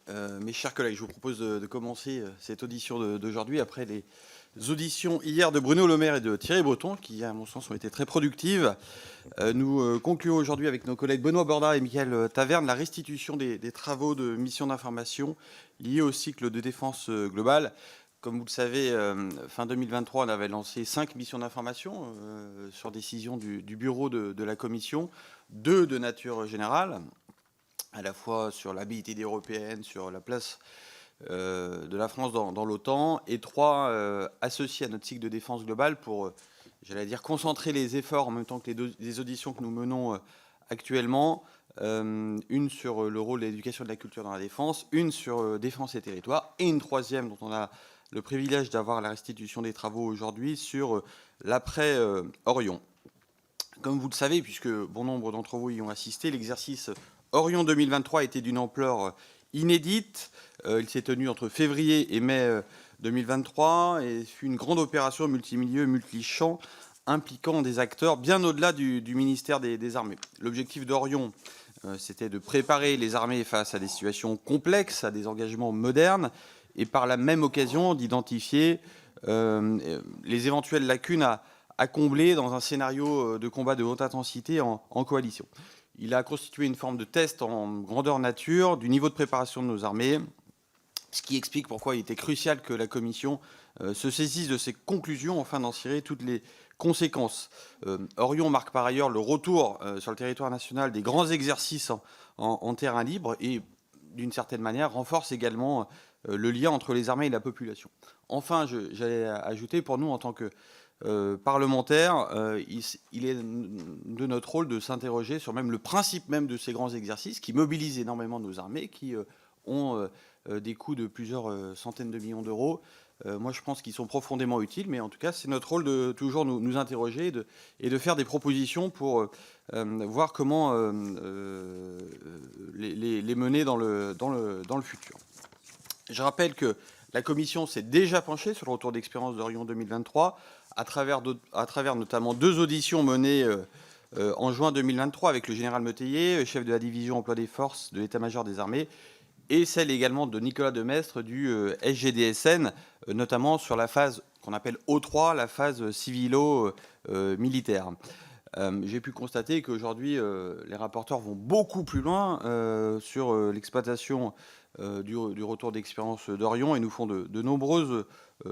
Mes chers collègues, je vous propose de commencer cette audition d'aujourd'hui après les auditions hier de Bruno Le Maire et de Thierry Breton, qui, à mon sens, ont été très productives. Nous concluons aujourd'hui avec nos collègues Benoît Borda et Michael Taverne la restitution des travaux de mission d'information liés au cycle de défense globale. Comme vous le savez, fin 2023, on avait lancé 5 missions d'information sur décision du bureau de la Commission, 2 de nature générale, à la fois sur l'habilité européenne, sur la place de la France dans l'OTAN, et 3 associés à notre cycle de défense globale pour, j'allais dire, concentrer les efforts en même temps que les auditions que nous menons actuellement. Une sur le rôle de l'éducation et de la culture dans la défense, une sur défense et territoire, et une troisième dont on a le privilège d'avoir la restitution des travaux aujourd'hui sur l'après-Orion. Comme vous le savez, puisque bon nombre d'entre vous y ont assisté, l'exercice Orion 2023 était d'une ampleur inédite. Il s'est tenu entre février et mai 2023 et fut une grande opération multimilieu, multichamp, impliquant des acteurs bien au-delà du ministère des Armées. L'objectif d'Orion, c'était de préparer les armées face à des situations complexes, à des engagements modernes, et par la même occasion d'identifier les éventuelles lacunes à combler dans un scénario de combat de haute intensité en coalition. Il a constitué une forme de test en grandeur nature du niveau de préparation de nos armées, ce qui explique pourquoi il était crucial que la Commission se saisisse de ces conclusions afin d'en tirer toutes les conséquences. Orion marque par ailleurs le retour sur le territoire national des grands exercices en terrain libre et, d'une certaine manière, renforce également le lien entre les armées et la population. Enfin, j'allais ajouter, pour nous, en tant que parlementaires, il est de notre rôle de s'interroger sur même le principe même de ces grands exercices qui mobilisent énormément nos armées, qui ont des coûts de plusieurs centaines de millions d'euros. Moi, je pense qu'ils sont profondément utiles, mais en tout cas, c'est notre rôle de toujours nous interroger et de faire des propositions pour voir comment les mener dans le futur. Je rappelle que la Commission s'est déjà penchée sur le retour d'expérience d'Orion 2023 à travers notamment 2 auditions menées en juin 2023 avec le général Meteiller, chef de la division emploi des forces de l'état-major des armées, et celle également de Nicolas Demestre du SGDSN, notamment sur la phase qu'on appelle O3, la phase civilo-militaire. J'ai pu constater qu'aujourd'hui, les rapporteurs vont beaucoup plus loin sur l'exploitation du retour d'expérience d'Orion et nous font de nombreuses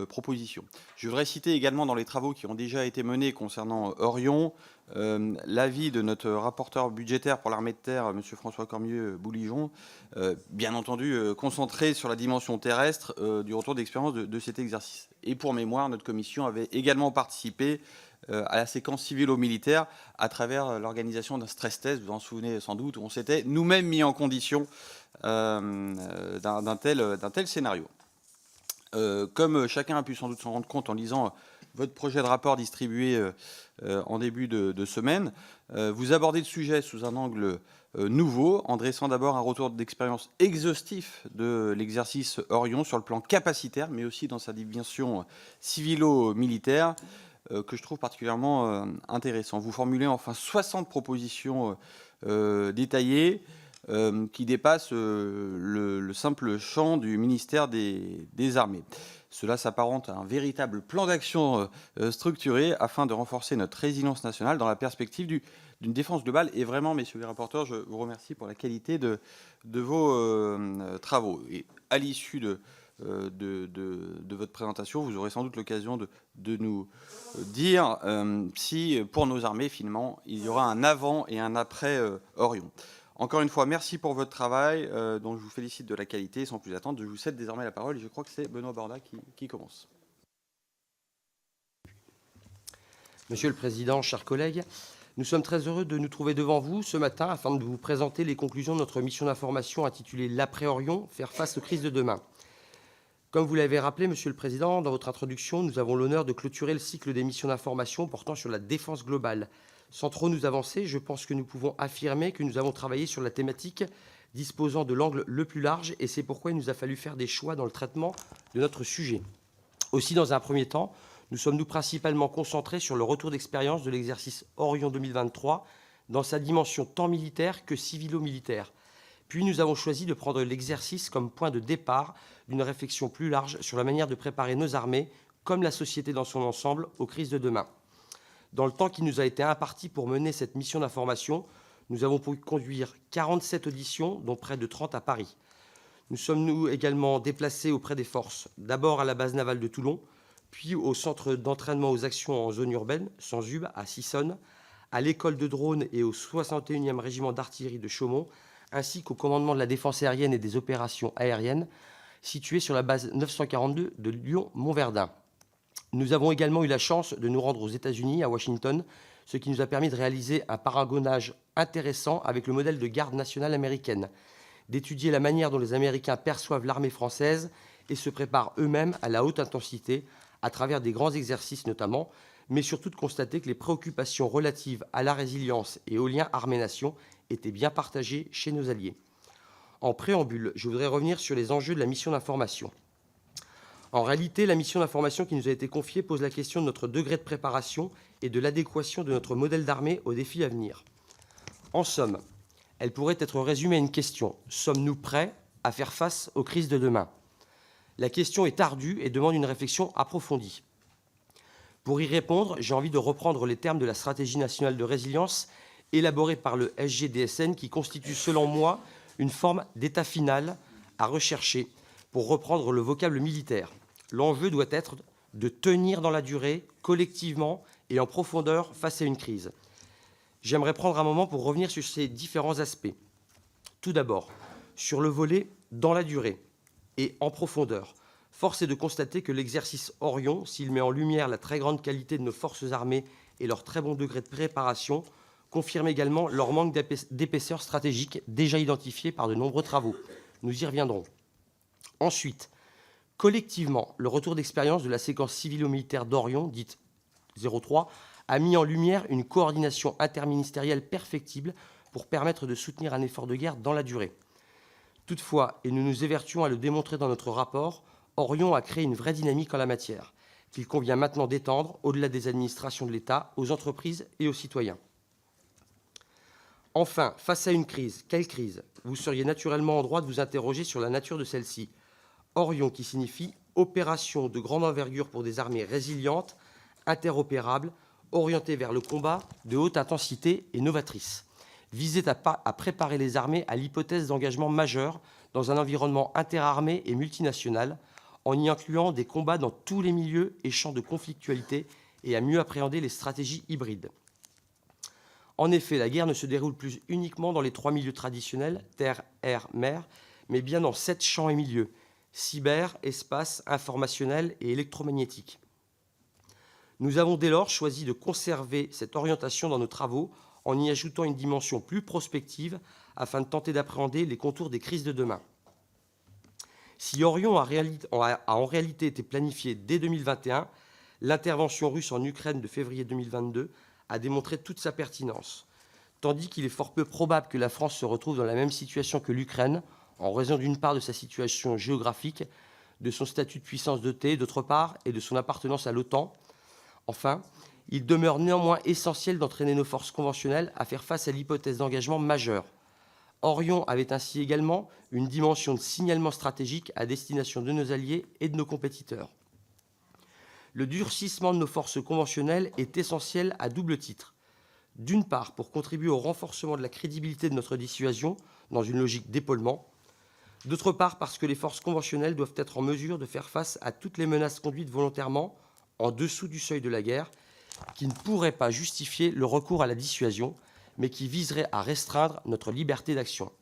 propositions. Je voudrais citer également dans les travaux qui ont déjà été menés concernant Orion, l'avis de notre rapporteur budgétaire pour l'armée de terre, M. François Cormier-Bouligeon, bien entendu concentré sur la dimension terrestre du retour d'expérience de cet exercice. Et pour mémoire, notre commission avait également participé à la séquence civilo-militaire à travers l'organisation d'un stress test, vous en souvenez sans doute, où on s'était nous-mêmes mis en condition d'un tel scénario. Comme chacun a pu sans doute s'en rendre compte en lisant votre projet de rapport distribué en début de semaine, vous abordez le sujet sous un angle nouveau, en dressant d'abord un retour d'expérience exhaustif de l'exercice Orion sur le plan capacitaire, mais aussi dans sa dimension civilo-militaire, que je trouve particulièrement intéressant. Vous formulez enfin 60 propositions détaillées qui dépassent le simple champ du ministère des Armées. Cela s'apparente à un véritable plan d'action structuré afin de renforcer notre résilience nationale dans la perspective d'une défense globale. Et vraiment, messieurs les rapporteurs, je vous remercie pour la qualité de vos travaux. Et à l'issue de votre présentation, vous aurez sans doute l'occasion de nous dire si, pour nos armées, finalement, il y aura un avant et un après Orion. Encore une fois, merci pour votre travail, dont je vous félicite de la qualité. Sans plus attendre, je vous cède désormais la parole et je crois que c'est Benoît Borda qui commence. Monsieur le Président, chers collègues, nous sommes très heureux de nous trouver devant vous ce matin afin de vous présenter les conclusions de notre mission d'information intitulée « L'après-Orion, faire face aux crises de demain ». Comme vous l'avez rappelé, Monsieur le Président, dans votre introduction, nous avons l'honneur de clôturer le cycle des missions d'information portant sur la défense globale. Sans trop nous avancer, je pense que nous pouvons affirmer que nous avons travaillé sur la thématique disposant de l'angle le plus large et c'est pourquoi il nous a fallu faire des choix dans le traitement de notre sujet. Aussi, dans un premier temps, nous sommes principalement concentrés sur le retour d'expérience de l'exercice Orion 2023 dans sa dimension tant militaire que civilo-militaire. Puis nous avons choisi de prendre l'exercice comme point de départ d'une réflexion plus large sur la manière de préparer nos armées, comme la société dans son ensemble, aux crises de demain. Dans le temps qui nous a été imparti pour mener cette mission d'information, nous avons pu conduire 47 auditions, dont près de 30 à Paris. Nous sommes également déplacés auprès des forces, d'abord à la base navale de Toulon, puis au centre d'entraînement aux actions en zone urbaine, Sanzub, à Sissonne, à l'école de drones et au 61e régiment d'artillerie de Chaumont, ainsi qu'au commandement de la défense aérienne et des opérations aériennes, situé sur la base 942 de Lyon-Montverdun. Nous avons également eu la chance de nous rendre aux États-Unis, à Washington, ce qui nous a permis de réaliser un paragonnage intéressant avec le modèle de garde nationale américaine, d'étudier la manière dont les Américains perçoivent l'armée française et se préparent eux-mêmes à la haute intensité, à travers des grands exercices notamment, mais surtout de constater que les préoccupations relatives à la résilience et au lien armée-nation étaient bien partagées chez nos alliés. En préambule, je voudrais revenir sur les enjeux de la mission d'information. En réalité, la mission d'information qui nous a été confiée pose la question de notre degré de préparation et de l'adéquation de notre modèle d'armée aux défis à venir. En somme, elle pourrait être résumée à une question. Sommes-nous prêts à faire face aux crises de demain ? La question est ardue et demande une réflexion approfondie. Pour y répondre, j'ai envie de reprendre les termes de la stratégie nationale de résilience élaborée par le SGDSN qui constitue, selon moi, une forme d'état final à rechercher pour reprendre le vocable militaire. L'enjeu doit être de tenir dans la durée, collectivement et en profondeur face à une crise. J'aimerais prendre un moment pour revenir sur ces différents aspects. Tout d'abord, sur le volet dans la durée et en profondeur. Force est de constater que l'exercice Orion, s'il met en lumière la très grande qualité de nos forces armées et leur très bon degré de préparation, confirme également leur manque d'épaisseur stratégique déjà identifié par de nombreux travaux. Nous y reviendrons. Ensuite, collectivement, le retour d'expérience de la séquence civilo-militaire d'Orion, dite 03, a mis en lumière une coordination interministérielle perfectible pour permettre de soutenir un effort de guerre dans la durée. Toutefois, et nous nous évertuons à le démontrer dans notre rapport, Orion a créé une vraie dynamique en la matière, qu'il convient maintenant d'étendre au-delà des administrations de l'État, aux entreprises et aux citoyens. Enfin, face à une crise, quelle crise ? Vous seriez naturellement en droit de vous interroger sur la nature de celle-ci. Orion, qui signifie opération de grande envergure pour des armées résilientes, interopérables, orientées vers le combat, de haute intensité et novatrices, visait à préparer les armées à l'hypothèse d'engagement majeur dans un environnement interarmé et multinational, en y incluant des combats dans tous les milieux et champs de conflictualité et à mieux appréhender les stratégies hybrides. En effet, la guerre ne se déroule plus uniquement dans les 3 milieux traditionnels, terre, air, mer, mais bien dans 7 champs et milieux, cyber, espace, informationnel et électromagnétique. Nous avons dès lors choisi de conserver cette orientation dans nos travaux en y ajoutant une dimension plus prospective afin de tenter d'appréhender les contours des crises de demain. Si Orion a en réalité été planifié dès 2021, l'intervention russe en Ukraine de février 2022 a démontré toute sa pertinence, tandis qu'il est fort peu probable que la France se retrouve dans la même situation que l'Ukraine, en raison d'une part de sa situation géographique, de son statut de puissance dotée, d'autre part, et de son appartenance à l'OTAN. Enfin, il demeure néanmoins essentiel d'entraîner nos forces conventionnelles à faire face à l'hypothèse d'engagement majeur. Orion avait ainsi également une dimension de signalement stratégique à destination de nos alliés et de nos compétiteurs. Le durcissement de nos forces conventionnelles est essentiel à double titre. D'une part, pour contribuer au renforcement de la crédibilité de notre dissuasion dans une logique d'épaulement. D'autre part, parce que les forces conventionnelles doivent être en mesure de faire face à toutes les menaces conduites volontairement en dessous du seuil de la guerre, qui ne pourraient pas justifier le recours à la dissuasion, mais qui viseraient à restreindre notre liberté d'action.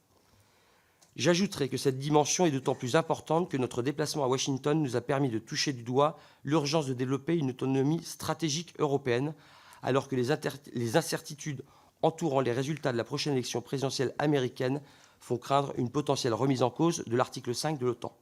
J'ajouterai que cette dimension est d'autant plus importante que notre déplacement à Washington nous a permis de toucher du doigt l'urgence de développer une autonomie stratégique européenne, alors que les incertitudes entourant les résultats de la prochaine élection présidentielle américaine font craindre une potentielle remise en cause de l'article 5 de l'OTAN.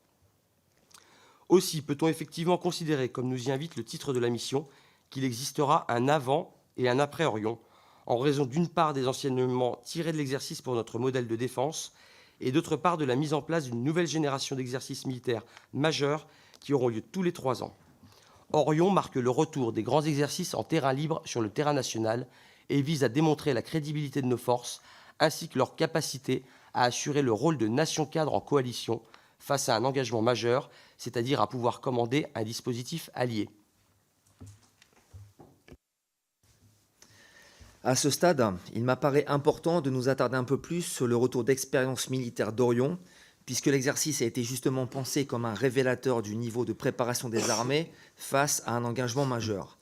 Aussi peut-on effectivement considérer, comme nous y invite le titre de la mission, qu'il existera un avant et un après Orion, en raison d'une part des enseignements tirés de l'exercice pour notre modèle de défense, et d'autre part de la mise en place d'une nouvelle génération d'exercices militaires majeurs qui auront lieu tous les 3 ans. Orion marque le retour des grands exercices en terrain libre sur le terrain national et vise à démontrer la crédibilité de nos forces, ainsi que leur capacité à assurer le rôle de nation-cadre en coalition face à un engagement majeur, c'est-à-dire à pouvoir commander un dispositif allié. À ce stade, il m'apparaît important de nous attarder un peu plus sur le retour d'expérience militaire d'Orion, puisque l'exercice a été justement pensé comme un révélateur du niveau de préparation des armées face à un engagement majeur.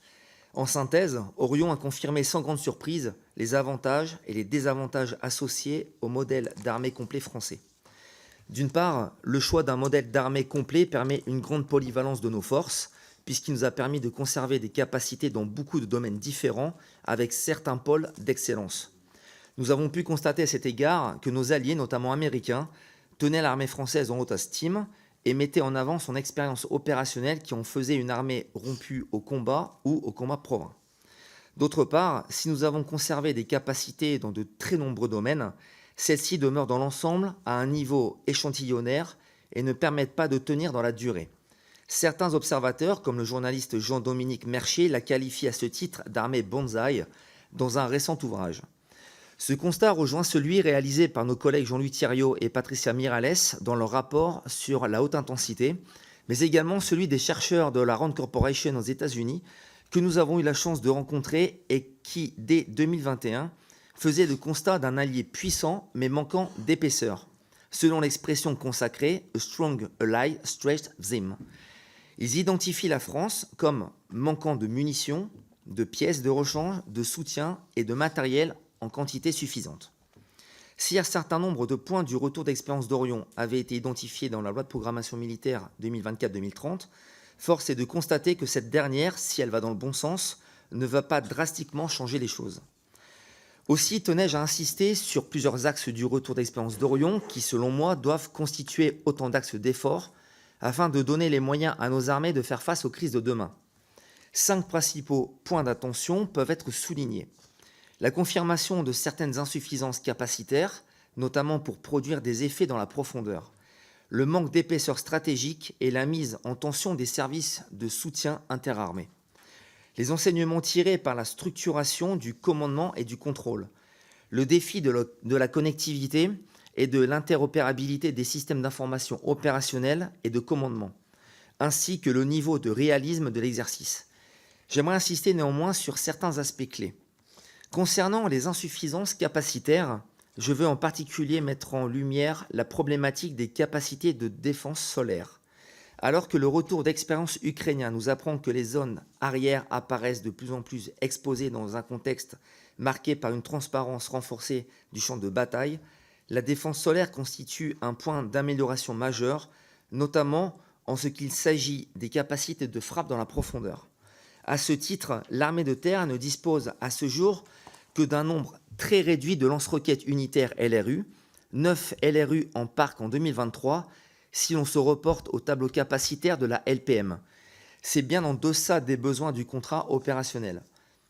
En synthèse, Orion a confirmé sans grande surprise les avantages et les désavantages associés au modèle d'armée complet français. D'une part, le choix d'un modèle d'armée complet permet une grande polyvalence de nos forces, puisqu'il nous a permis de conserver des capacités dans beaucoup de domaines différents, avec certains pôles d'excellence. Nous avons pu constater à cet égard que nos alliés, notamment américains, tenaient l'armée française en haute estime et mettaient en avant son expérience opérationnelle qui en faisait une armée rompue au combat ou au combat province. D'autre part, si nous avons conservé des capacités dans de très nombreux domaines, celles-ci demeurent dans l'ensemble à un niveau échantillonnaire et ne permettent pas de tenir dans la durée. Certains observateurs, comme le journaliste Jean-Dominique Mercier, la qualifient à ce titre d'armée bonsaï dans un récent ouvrage. Ce constat rejoint celui réalisé par nos collègues Jean-Louis Thiriot et Patricia Miralles dans leur rapport sur la haute intensité, mais également celui des chercheurs de la Rand Corporation aux États-Unis que nous avons eu la chance de rencontrer et qui, dès 2021, faisaient le constat d'un allié puissant mais manquant d'épaisseur, selon l'expression consacrée « a strong ally stretched thin ». Ils identifient la France comme manquant de munitions, de pièces de rechange, de soutien et de matériel en quantité suffisante. Si un certain nombre de points du retour d'expérience d'Orion avaient été identifiés dans la loi de programmation militaire 2024-2030, force est de constater que cette dernière, si elle va dans le bon sens, ne va pas drastiquement changer les choses. Aussi tenais-je à insister sur plusieurs axes du retour d'expérience d'Orion qui, selon moi, doivent constituer autant d'axes d'efforts afin de donner les moyens à nos armées de faire face aux crises de demain. 5 principaux points d'attention peuvent être soulignés. La confirmation de certaines insuffisances capacitaires, notamment pour produire des effets dans la profondeur. Le manque d'épaisseur stratégique et la mise en tension des services de soutien interarmés. Les enseignements tirés par la structuration du commandement et du contrôle. Le défi de la connectivité et de l'interopérabilité des systèmes d'information opérationnels et de commandement, ainsi que le niveau de réalisme de l'exercice. J'aimerais insister néanmoins sur certains aspects clés. Concernant les insuffisances capacitaires, je veux en particulier mettre en lumière la problématique des capacités de défense solaire. Alors que le retour d'expérience ukrainien nous apprend que les zones arrières apparaissent de plus en plus exposées dans un contexte marqué par une transparence renforcée du champ de bataille, la défense solaire constitue un point d'amélioration majeur, notamment en ce qu'il s'agit des capacités de frappe dans la profondeur. À ce titre, l'armée de terre ne dispose à ce jour que d'un nombre très réduit de lance-roquettes unitaires LRU, 9 LRU en parc en 2023, si l'on se reporte au tableau capacitaire de la LPM. C'est bien en deçà des besoins du contrat opérationnel.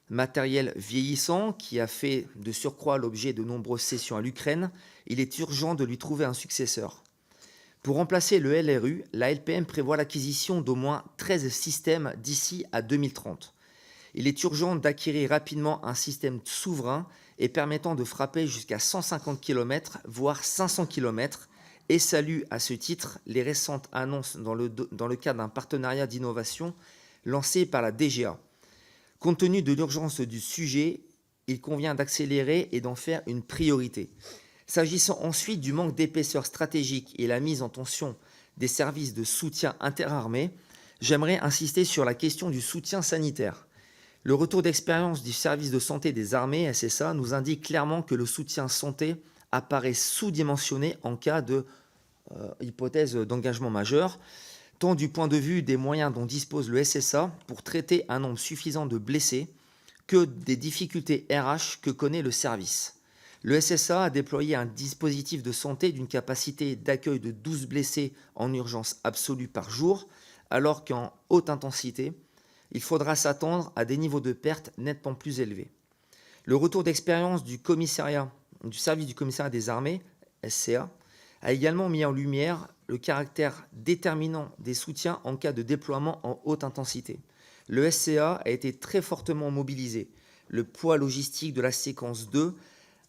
Matériel vieillissant qui a fait de surcroît l'objet de nombreuses cessions à l'Ukraine, il est urgent de lui trouver un successeur. Pour remplacer le LRU, la LPM prévoit l'acquisition d'au moins 13 systèmes d'ici à 2030. Il est urgent d'acquérir rapidement un système souverain et permettant de frapper jusqu'à 150 km, voire 500 km, et salue à ce titre les récentes annonces dans le cadre d'un partenariat d'innovation lancé par la DGA. Compte tenu de l'urgence du sujet, il convient d'accélérer et d'en faire une priorité. S'agissant ensuite du manque d'épaisseur stratégique et la mise en tension des services de soutien interarmés, j'aimerais insister sur la question du soutien sanitaire. Le retour d'expérience du service de santé des armées, SSA, nous indique clairement que le soutien santé apparaît sous-dimensionné en cas de hypothèse d'engagement majeur, tant du point de vue des moyens dont dispose le SSA pour traiter un nombre suffisant de blessés que des difficultés RH que connaît le service. Le SSA a déployé un dispositif de santé d'une capacité d'accueil de 12 blessés en urgence absolue par jour, alors qu'en haute intensité, il faudra s'attendre à des niveaux de perte nettement plus élevés. Le retour d'expérience du service du commissariat des armées, SCA, a également mis en lumière le caractère déterminant des soutiens en cas de déploiement en haute intensité. Le SCA a été très fortement mobilisé. Le poids logistique de la séquence 2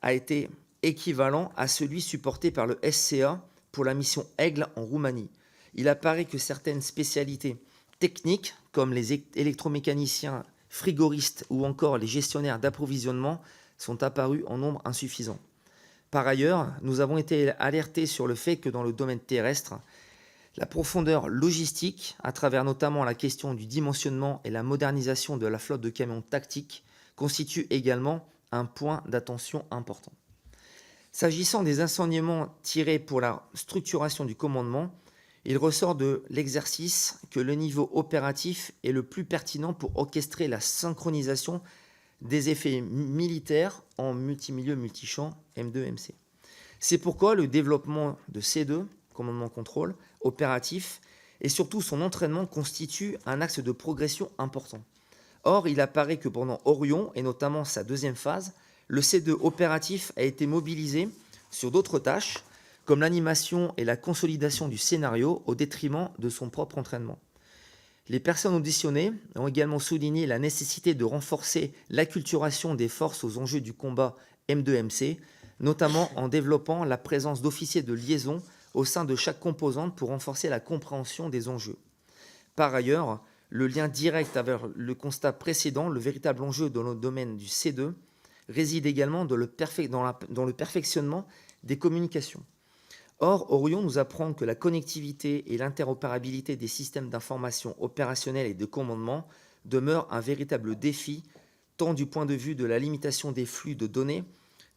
a été équivalent à celui supporté par le SCA pour la mission Aigle en Roumanie. Il apparaît que certaines spécialités techniques, comme les électromécaniciens, frigoristes ou encore les gestionnaires d'approvisionnement, sont apparues en nombre insuffisant. Par ailleurs, nous avons été alertés sur le fait que dans le domaine terrestre, la profondeur logistique, à travers notamment la question du dimensionnement et la modernisation de la flotte de camions tactiques, constitue également un point d'attention important. S'agissant des enseignements tirés pour la structuration du commandement, il ressort de l'exercice que le niveau opératif est le plus pertinent pour orchestrer la synchronisation des effets militaires en multimilieu multichamp M2MC. C'est pourquoi le développement de C2, commandement-contrôle, opératif, et surtout son entraînement constitue un axe de progression important. Or, il apparaît que pendant Orion, et notamment sa deuxième phase, le C2 opératif a été mobilisé sur d'autres tâches, comme l'animation et la consolidation du scénario au détriment de son propre entraînement. Les personnes auditionnées ont également souligné la nécessité de renforcer l'acculturation des forces aux enjeux du combat M2MC, notamment en développant la présence d'officiers de liaison au sein de chaque composante pour renforcer la compréhension des enjeux. Par ailleurs, le lien direct avec le constat précédent, le véritable enjeu dans le domaine du C2, réside également dans le perfectionnement des communications. Or, Orion nous apprend que la connectivité et l'interopérabilité des systèmes d'information opérationnelle et de commandement demeurent un véritable défi, tant du point de vue de la limitation des flux de données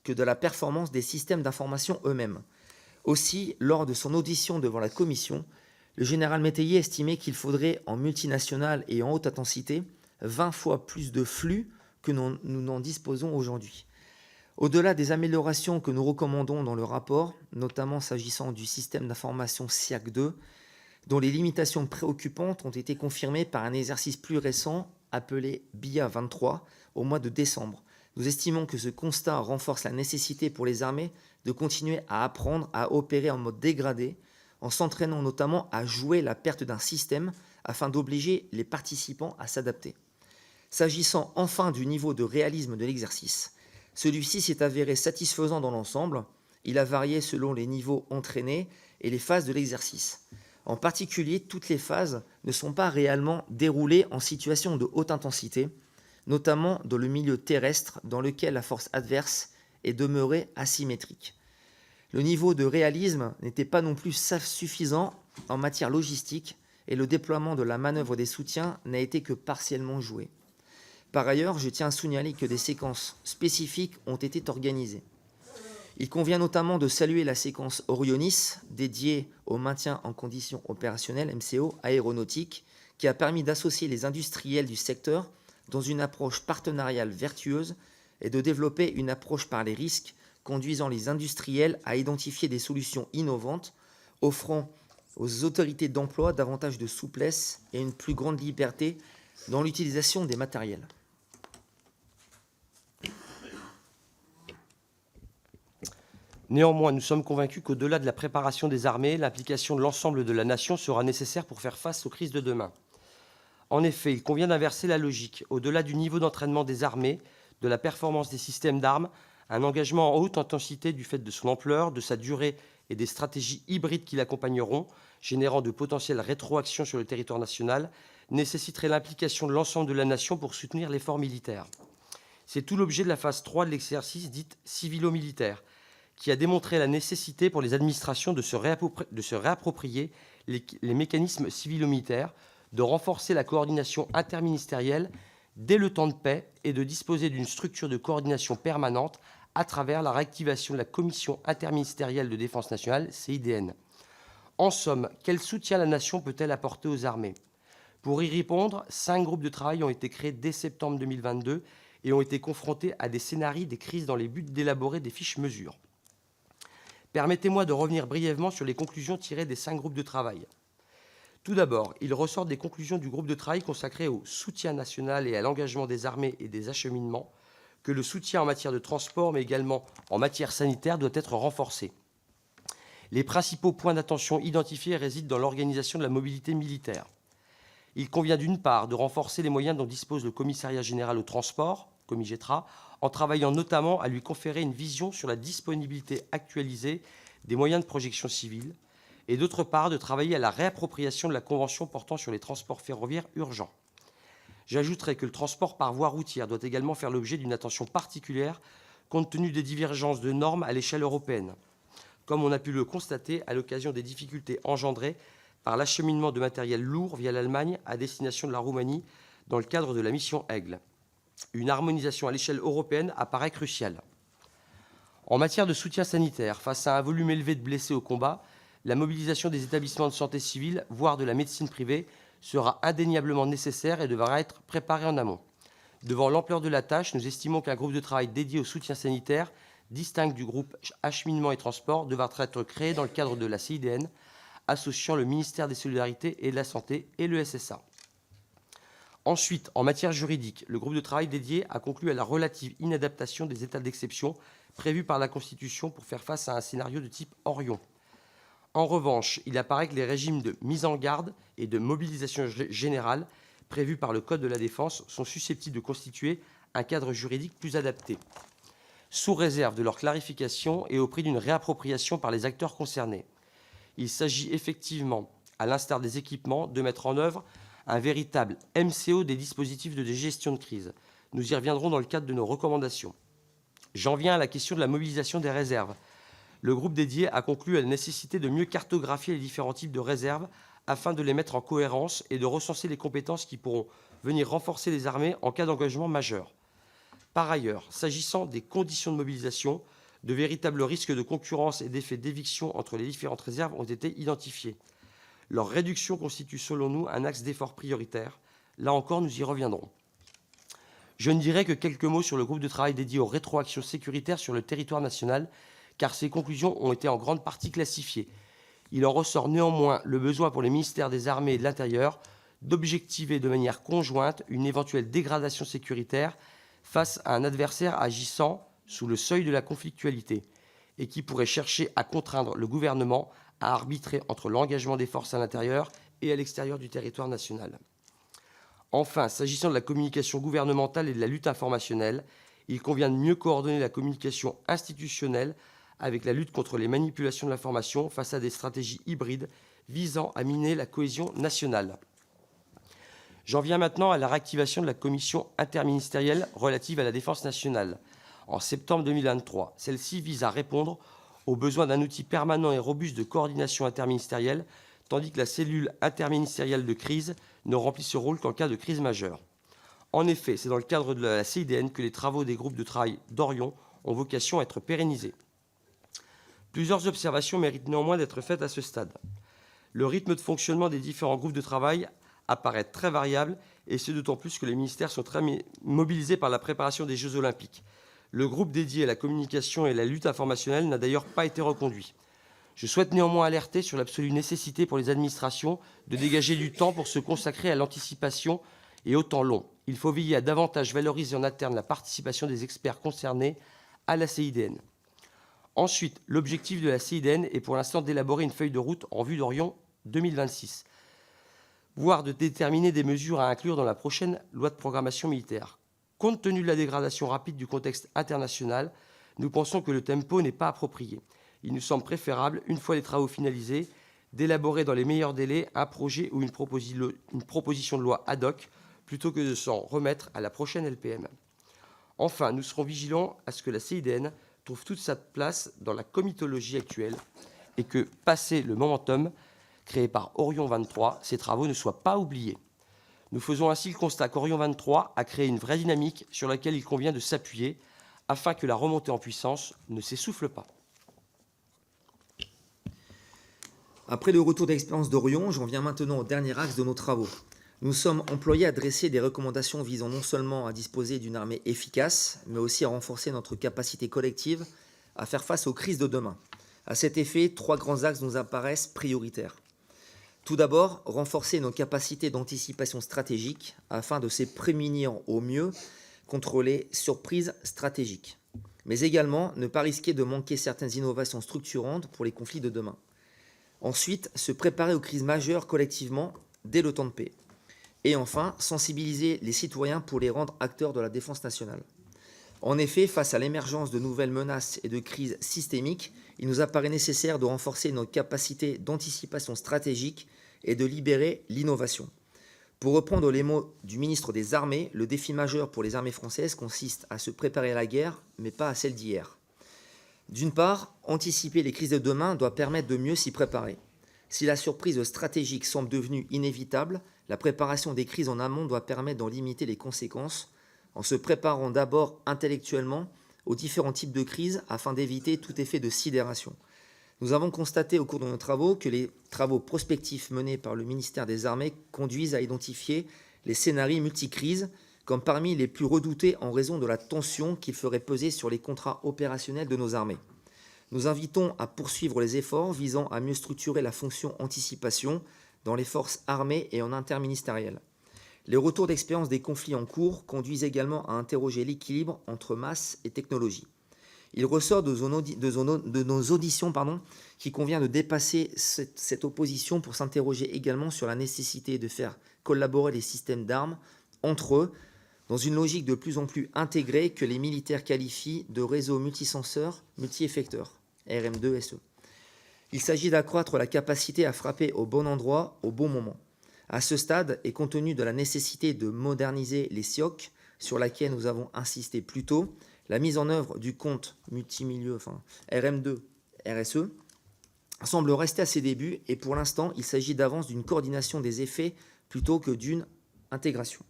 que de la performance des systèmes d'information eux-mêmes. Aussi, lors de son audition devant la commission, le général Métayer estimait qu'il faudrait, en multinationale et en haute intensité, 20 fois plus de flux que nous n'en disposons aujourd'hui. Au-delà des améliorations que nous recommandons dans le rapport, notamment s'agissant du système d'information SIAC-2, dont les limitations préoccupantes ont été confirmées par un exercice plus récent appelé BIA 23 au mois de décembre, nous estimons que ce constat renforce la nécessité pour les armées de continuer à apprendre à opérer en mode dégradé, en s'entraînant notamment à jouer la perte d'un système afin d'obliger les participants à s'adapter. S'agissant enfin du niveau de réalisme de l'exercice, celui-ci s'est avéré satisfaisant dans l'ensemble. Il a varié selon les niveaux entraînés et les phases de l'exercice. En particulier, toutes les phases ne sont pas réellement déroulées en situation de haute intensité, notamment dans le milieu terrestre dans lequel la force adverse est demeurée asymétrique. Le niveau de réalisme n'était pas non plus suffisant en matière logistique et le déploiement de la manœuvre des soutiens n'a été que partiellement joué. Par ailleurs, je tiens à signaler que des séquences spécifiques ont été organisées. Il convient notamment de saluer la séquence Orionis, dédiée au maintien en conditions opérationnelles, MCO, aéronautique, qui a permis d'associer les industriels du secteur dans une approche partenariale vertueuse et de développer une approche par les risques, conduisant les industriels à identifier des solutions innovantes, offrant aux autorités d'emploi davantage de souplesse et une plus grande liberté dans l'utilisation des matériels. Néanmoins, nous sommes convaincus qu'au-delà de la préparation des armées, l'implication de l'ensemble de la nation sera nécessaire pour faire face aux crises de demain. En effet, il convient d'inverser la logique. Au-delà du niveau d'entraînement des armées, de la performance des systèmes d'armes, un engagement en haute intensité du fait de son ampleur, de sa durée et des stratégies hybrides qui l'accompagneront, générant de potentielles rétroactions sur le territoire national, nécessiterait l'implication de l'ensemble de la nation pour soutenir l'effort militaire. C'est tout l'objet de la phase 3 de l'exercice dite civilo-militaire, qui a démontré la nécessité pour les administrations de se réapproprier les mécanismes civilo-militaires, de renforcer la coordination interministérielle dès le temps de paix et de disposer d'une structure de coordination permanente à travers la réactivation de la Commission interministérielle de défense nationale, CIDN. En somme, quel soutien la nation peut-elle apporter aux armées ? Pour y répondre, 5 groupes de travail ont été créés dès septembre 2022 et ont été confrontés à des scénarios des crises dans les buts d'élaborer des fiches mesures. Permettez-moi de revenir brièvement sur les conclusions tirées des 5 groupes de travail. Tout d'abord, il ressort des conclusions du groupe de travail consacré au soutien national et à l'engagement des armées et des acheminements que le soutien en matière de transport, mais également en matière sanitaire, doit être renforcé. Les principaux points d'attention identifiés résident dans l'organisation de la mobilité militaire. Il convient d'une part de renforcer les moyens dont dispose le Commissariat général au transport, Comigetra, en travaillant notamment à lui conférer une vision sur la disponibilité actualisée des moyens de projection civile, et d'autre part de travailler à la réappropriation de la Convention portant sur les transports ferroviaires urgents. J'ajouterai que le transport par voie routière doit également faire l'objet d'une attention particulière compte tenu des divergences de normes à l'échelle européenne, comme on a pu le constater à l'occasion des difficultés engendrées par l'acheminement de matériel lourd via l'Allemagne à destination de la Roumanie dans le cadre de la mission Aigle. Une harmonisation à l'échelle européenne apparaît cruciale. En matière de soutien sanitaire, face à un volume élevé de blessés au combat, la mobilisation des établissements de santé civile, voire de la médecine privée, sera indéniablement nécessaire et devra être préparée en amont. Devant l'ampleur de la tâche, nous estimons qu'un groupe de travail dédié au soutien sanitaire, distinct du groupe acheminement et transport, devra être créé dans le cadre de la CIDN, associant le ministère des Solidarités et de la Santé et le SSA. Ensuite, en matière juridique, le groupe de travail dédié a conclu à la relative inadaptation des états d'exception prévus par la Constitution pour faire face à un scénario de type Orion. En revanche, il apparaît que les régimes de mise en garde et de mobilisation générale prévus par le Code de la Défense sont susceptibles de constituer un cadre juridique plus adapté, sous réserve de leur clarification et au prix d'une réappropriation par les acteurs concernés. Il s'agit effectivement, à l'instar des équipements, de mettre en œuvre un véritable MCO des dispositifs de gestion de crise. Nous y reviendrons dans le cadre de nos recommandations. J'en viens à la question de la mobilisation des réserves. Le groupe dédié a conclu à la nécessité de mieux cartographier les différents types de réserves afin de les mettre en cohérence et de recenser les compétences qui pourront venir renforcer les armées en cas d'engagement majeur. Par ailleurs, s'agissant des conditions de mobilisation, de véritables risques de concurrence et d'effets d'éviction entre les différentes réserves ont été identifiés. Leur réduction constitue selon nous un axe d'effort prioritaire. Là encore, nous y reviendrons. Je ne dirai que quelques mots sur le groupe de travail dédié aux rétroactions sécuritaires sur le territoire national, car ces conclusions ont été en grande partie classifiées. Il en ressort néanmoins le besoin pour les ministères des Armées et de l'Intérieur d'objectiver de manière conjointe une éventuelle dégradation sécuritaire face à un adversaire agissant sous le seuil de la conflictualité et qui pourrait chercher à contraindre le gouvernement à arbitrer entre l'engagement des forces à l'intérieur et à l'extérieur du territoire national. Enfin, s'agissant de la communication gouvernementale et de la lutte informationnelle, il convient de mieux coordonner la communication institutionnelle avec la lutte contre les manipulations de l'information face à des stratégies hybrides visant à miner la cohésion nationale. J'en viens maintenant à la réactivation de la commission interministérielle relative à la défense nationale. En septembre 2023, celle-ci vise à répondre aux besoins d'un outil permanent et robuste de coordination interministérielle, tandis que la cellule interministérielle de crise ne remplit ce rôle qu'en cas de crise majeure. En effet, c'est dans le cadre de la CIDN que les travaux des groupes de travail d'Orion ont vocation à être pérennisés. Plusieurs observations méritent néanmoins d'être faites à ce stade. Le rythme de fonctionnement des différents groupes de travail apparaît très variable, et ce d'autant plus que les ministères sont très mobilisés par la préparation des Jeux Olympiques. Le groupe dédié à la communication et à la lutte informationnelle n'a d'ailleurs pas été reconduit. Je souhaite néanmoins alerter sur l'absolue nécessité pour les administrations de dégager du temps pour se consacrer à l'anticipation et au temps long. Il faut veiller à davantage valoriser en interne la participation des experts concernés à la CIDN. Ensuite, l'objectif de la CIDN est pour l'instant d'élaborer une feuille de route en vue d'Orion 2026, voire de déterminer des mesures à inclure dans la prochaine loi de programmation militaire. Compte tenu de la dégradation rapide du contexte international, nous pensons que le tempo n'est pas approprié. Il nous semble préférable, une fois les travaux finalisés, d'élaborer dans les meilleurs délais un projet ou une proposition de loi ad hoc, plutôt que de s'en remettre à la prochaine LPM. Enfin, nous serons vigilants à ce que la CIDN trouve toute sa place dans la comitologie actuelle et que, passé le momentum créé par Orion 23, ces travaux ne soient pas oubliés. Nous faisons ainsi le constat qu'Orion 23 a créé une vraie dynamique sur laquelle il convient de s'appuyer afin que la remontée en puissance ne s'essouffle pas. Après le retour d'expérience d'Orion, j'en viens maintenant au dernier axe de nos travaux. Nous sommes employés à dresser des recommandations visant non seulement à disposer d'une armée efficace, mais aussi à renforcer notre capacité collective à faire face aux crises de demain. À cet effet, 3 grands axes nous apparaissent prioritaires. Tout d'abord, renforcer nos capacités d'anticipation stratégique afin de se prémunir au mieux contre les surprises stratégiques, mais également ne pas risquer de manquer certaines innovations structurantes pour les conflits de demain. Ensuite, se préparer aux crises majeures collectivement dès le temps de paix. Et enfin, sensibiliser les citoyens pour les rendre acteurs de la défense nationale. En effet, face à l'émergence de nouvelles menaces et de crises systémiques, il nous apparaît nécessaire de renforcer notre capacité d'anticipation stratégique et de libérer l'innovation. Pour reprendre les mots du ministre des Armées, le défi majeur pour les armées françaises consiste à se préparer à la guerre, mais pas à celle d'hier. D'une part, anticiper les crises de demain doit permettre de mieux s'y préparer. Si la surprise stratégique semble devenue inévitable, la préparation des crises en amont doit permettre d'en limiter les conséquences, en se préparant d'abord intellectuellement aux différents types de crises afin d'éviter tout effet de sidération. Nous avons constaté au cours de nos travaux que les travaux prospectifs menés par le ministère des Armées conduisent à identifier les scénarios multicrises comme parmi les plus redoutés en raison de la tension qu'ils feraient peser sur les contrats opérationnels de nos armées. Nous invitons à poursuivre les efforts visant à mieux structurer la fonction anticipation dans les forces armées et en interministériel. Les retours d'expérience des conflits en cours conduisent également à interroger l'équilibre entre masse et technologie. Il ressort de nos auditions qu'il convient de dépasser cette opposition pour s'interroger également sur la nécessité de faire collaborer les systèmes d'armes entre eux dans une logique de plus en plus intégrée que les militaires qualifient de réseau multisenseurs, multi-effecteurs, RM2SE. Il s'agit d'accroître la capacité à frapper au bon endroit, au bon moment. À ce stade, et compte tenu de la nécessité de moderniser les SIOC, sur laquelle nous avons insisté plus tôt, la mise en œuvre du compte multimilieu, RM2 RSE, semble rester à ses débuts et pour l'instant, il s'agit d'avance d'une coordination des effets plutôt que d'une intégration.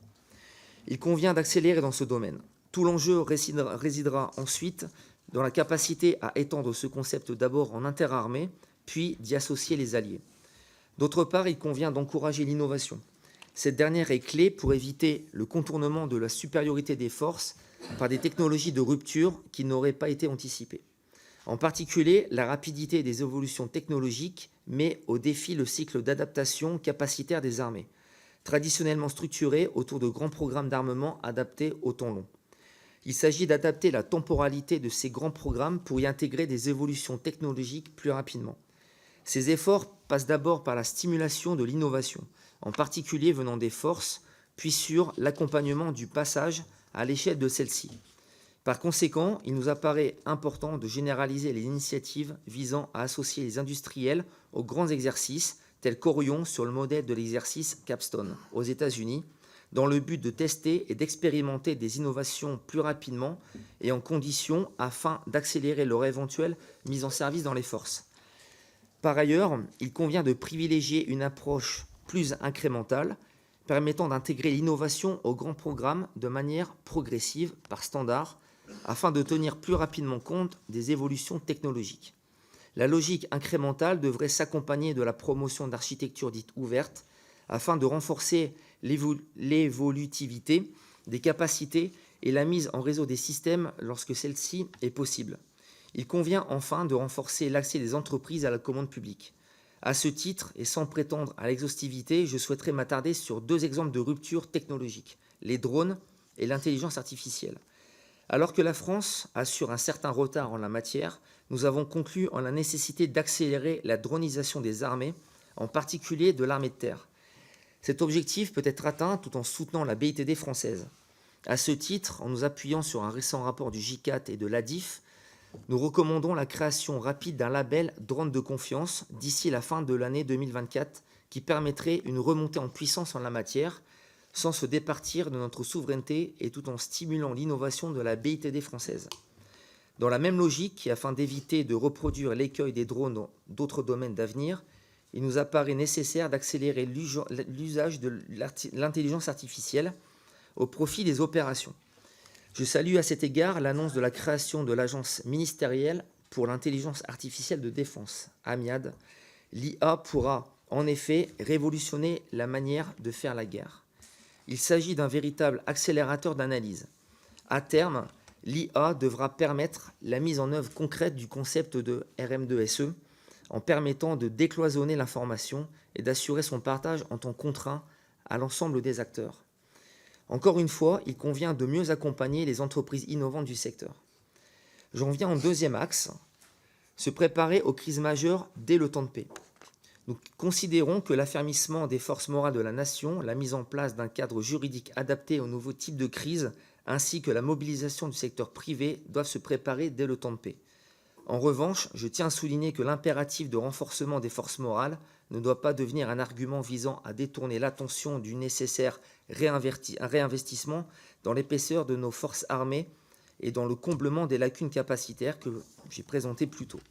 Il convient d'accélérer dans ce domaine. Tout l'enjeu résidera ensuite dans la capacité à étendre ce concept d'abord en interarmée, puis d'y associer les alliés. D'autre part, il convient d'encourager l'innovation. Cette dernière est clé pour éviter le contournement de la supériorité des forces par des technologies de rupture qui n'auraient pas été anticipées. En particulier, la rapidité des évolutions technologiques met au défi le cycle d'adaptation capacitaire des armées, traditionnellement structuré autour de grands programmes d'armement adaptés au temps long. Il s'agit d'adapter la temporalité de ces grands programmes pour y intégrer des évolutions technologiques plus rapidement. Ces efforts passent d'abord par la stimulation de l'innovation, en particulier venant des forces, puis sur l'accompagnement du passage à l'échelle de celle-ci. Par conséquent, il nous apparaît important de généraliser les initiatives visant à associer les industriels aux grands exercices, tels qu'Orion sur le modèle de l'exercice Capstone aux États-Unis, dans le but de tester et d'expérimenter des innovations plus rapidement et en conditions afin d'accélérer leur éventuelle mise en service dans les forces. Par ailleurs, il convient de privilégier une approche plus incrémentale, permettant d'intégrer l'innovation aux grands programmes de manière progressive, par standard, afin de tenir plus rapidement compte des évolutions technologiques. La logique incrémentale devrait s'accompagner de la promotion d'architectures dites ouvertes, afin de renforcer l'évolutivité des capacités et la mise en réseau des systèmes lorsque celle-ci est possible. Il convient enfin de renforcer l'accès des entreprises à la commande publique. À ce titre, et sans prétendre à l'exhaustivité, je souhaiterais m'attarder sur deux exemples de rupture technologique, les drones et l'intelligence artificielle. Alors que la France assure un certain retard en la matière, nous avons conclu en la nécessité d'accélérer la dronisation des armées, en particulier de l'armée de terre. Cet objectif peut être atteint tout en soutenant la BITD française. À ce titre, en nous appuyant sur un récent rapport du GICAT et de l'ADIF, nous recommandons la création rapide d'un label drone de confiance d'ici la fin de l'année 2024 qui permettrait une remontée en puissance en la matière sans se départir de notre souveraineté et tout en stimulant l'innovation de la BITD française. Dans la même logique, et afin d'éviter de reproduire l'écueil des drones dans d'autres domaines d'avenir, il nous apparaît nécessaire d'accélérer l'usage de l'intelligence artificielle au profit des opérations. Je salue à cet égard l'annonce de la création de l'Agence ministérielle pour l'intelligence artificielle de défense, AMIAD. L'IA pourra en effet révolutionner la manière de faire la guerre. Il s'agit d'un véritable accélérateur d'analyse. À terme, l'IA devra permettre la mise en œuvre concrète du concept de RM2SE en permettant de décloisonner l'information et d'assurer son partage en temps contraint à l'ensemble des acteurs. Encore une fois, il convient de mieux accompagner les entreprises innovantes du secteur. J'en viens au deuxième axe, se préparer aux crises majeures dès le temps de paix. Nous considérons que l'affermissement des forces morales de la nation, la mise en place d'un cadre juridique adapté aux nouveaux types de crises ainsi que la mobilisation du secteur privé doivent se préparer dès le temps de paix. En revanche, je tiens à souligner que l'impératif de renforcement des forces morales ne doit pas devenir un argument visant à détourner l'attention du nécessaire réinvestissement dans l'épaisseur de nos forces armées et dans le comblement des lacunes capacitaires que j'ai présentées plus tôt.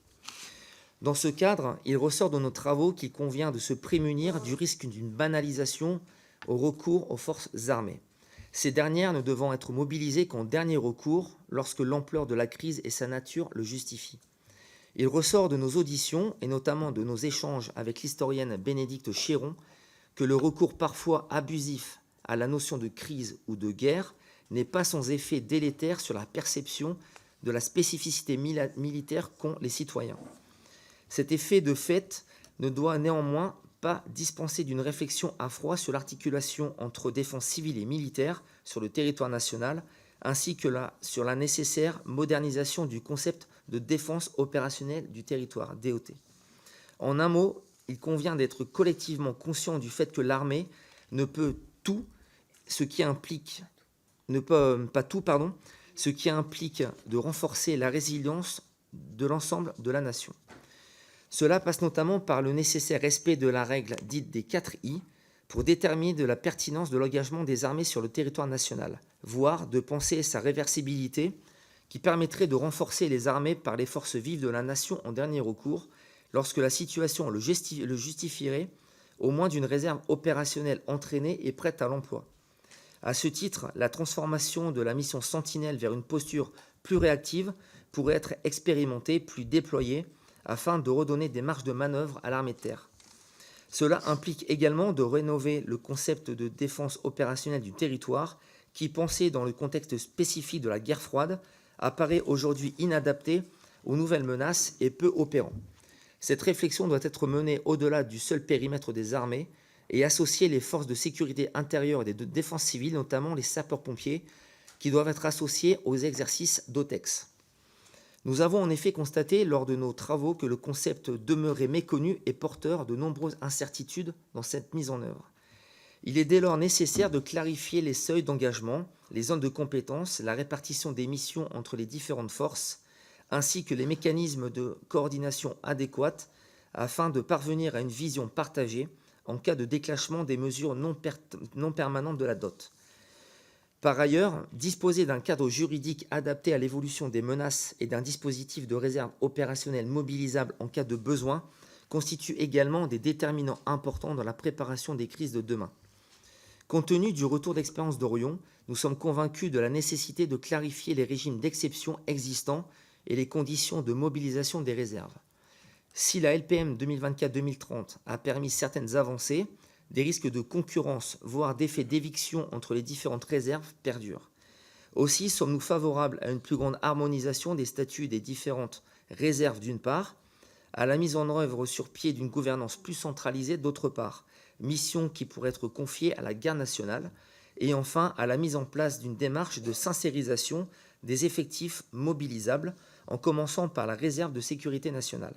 Dans ce cadre, il ressort de nos travaux qu'il convient de se prémunir du risque d'une banalisation au recours aux forces armées. Ces dernières ne devant être mobilisées qu'en dernier recours, lorsque l'ampleur de la crise et sa nature le justifient. Il ressort de nos auditions, et notamment de nos échanges avec l'historienne Bénédicte Chéron, que le recours parfois abusif à la notion de crise ou de guerre n'est pas sans effet délétère sur la perception de la spécificité militaire qu'ont les citoyens. Cet effet de fait ne doit néanmoins pas dispenser d'une réflexion à froid sur l'articulation entre défense civile et militaire sur le territoire national, ainsi que sur la nécessaire modernisation du concept de défense opérationnelle du territoire, DOT. En un mot, il convient d'être collectivement conscient du fait que l'armée ne peut tout, ce qui implique de renforcer la résilience de l'ensemble de la nation. Cela passe notamment par le nécessaire respect de la règle dite des 4 I pour déterminer de la pertinence de l'engagement des armées sur le territoire national, voire de penser sa réversibilité qui permettrait de renforcer les armées par les forces vives de la nation en dernier recours, lorsque la situation le justifierait, au moins d'une réserve opérationnelle entraînée et prête à l'emploi. À ce titre, la transformation de la mission Sentinelle vers une posture plus réactive pourrait être expérimentée, plus déployée, afin de redonner des marges de manœuvre à l'armée de terre. Cela implique également de rénover le concept de défense opérationnelle du territoire qui, pensé dans le contexte spécifique de la guerre froide, apparaît aujourd'hui inadapté aux nouvelles menaces et peu opérant. Cette réflexion doit être menée au-delà du seul périmètre des armées et associer les forces de sécurité intérieure et de défense civile, notamment les sapeurs-pompiers, qui doivent être associés aux exercices d'OTEX. Nous avons en effet constaté lors de nos travaux que le concept demeurait méconnu et porteur de nombreuses incertitudes dans cette mise en œuvre. Il est dès lors nécessaire de clarifier les seuils d'engagement, les zones de compétences, la répartition des missions entre les différentes forces, ainsi que les mécanismes de coordination adéquates afin de parvenir à une vision partagée en cas de déclenchement des mesures non permanentes de la dot. Par ailleurs, disposer d'un cadre juridique adapté à l'évolution des menaces et d'un dispositif de réserve opérationnelle mobilisable en cas de besoin constitue également des déterminants importants dans la préparation des crises de demain. Compte tenu du retour d'expérience d'Orion, nous sommes convaincus de la nécessité de clarifier les régimes d'exception existants et les conditions de mobilisation des réserves. Si la LPM 2024-2030 a permis certaines avancées, des risques de concurrence, voire d'effet d'éviction entre les différentes réserves perdurent. Aussi sommes-nous favorables à une plus grande harmonisation des statuts des différentes réserves d'une part, à la mise en œuvre sur pied d'une gouvernance plus centralisée d'autre part, mission qui pourrait être confiée à la garde nationale, et enfin à la mise en place d'une démarche de sincérisation des effectifs mobilisables, en commençant par la réserve de sécurité nationale.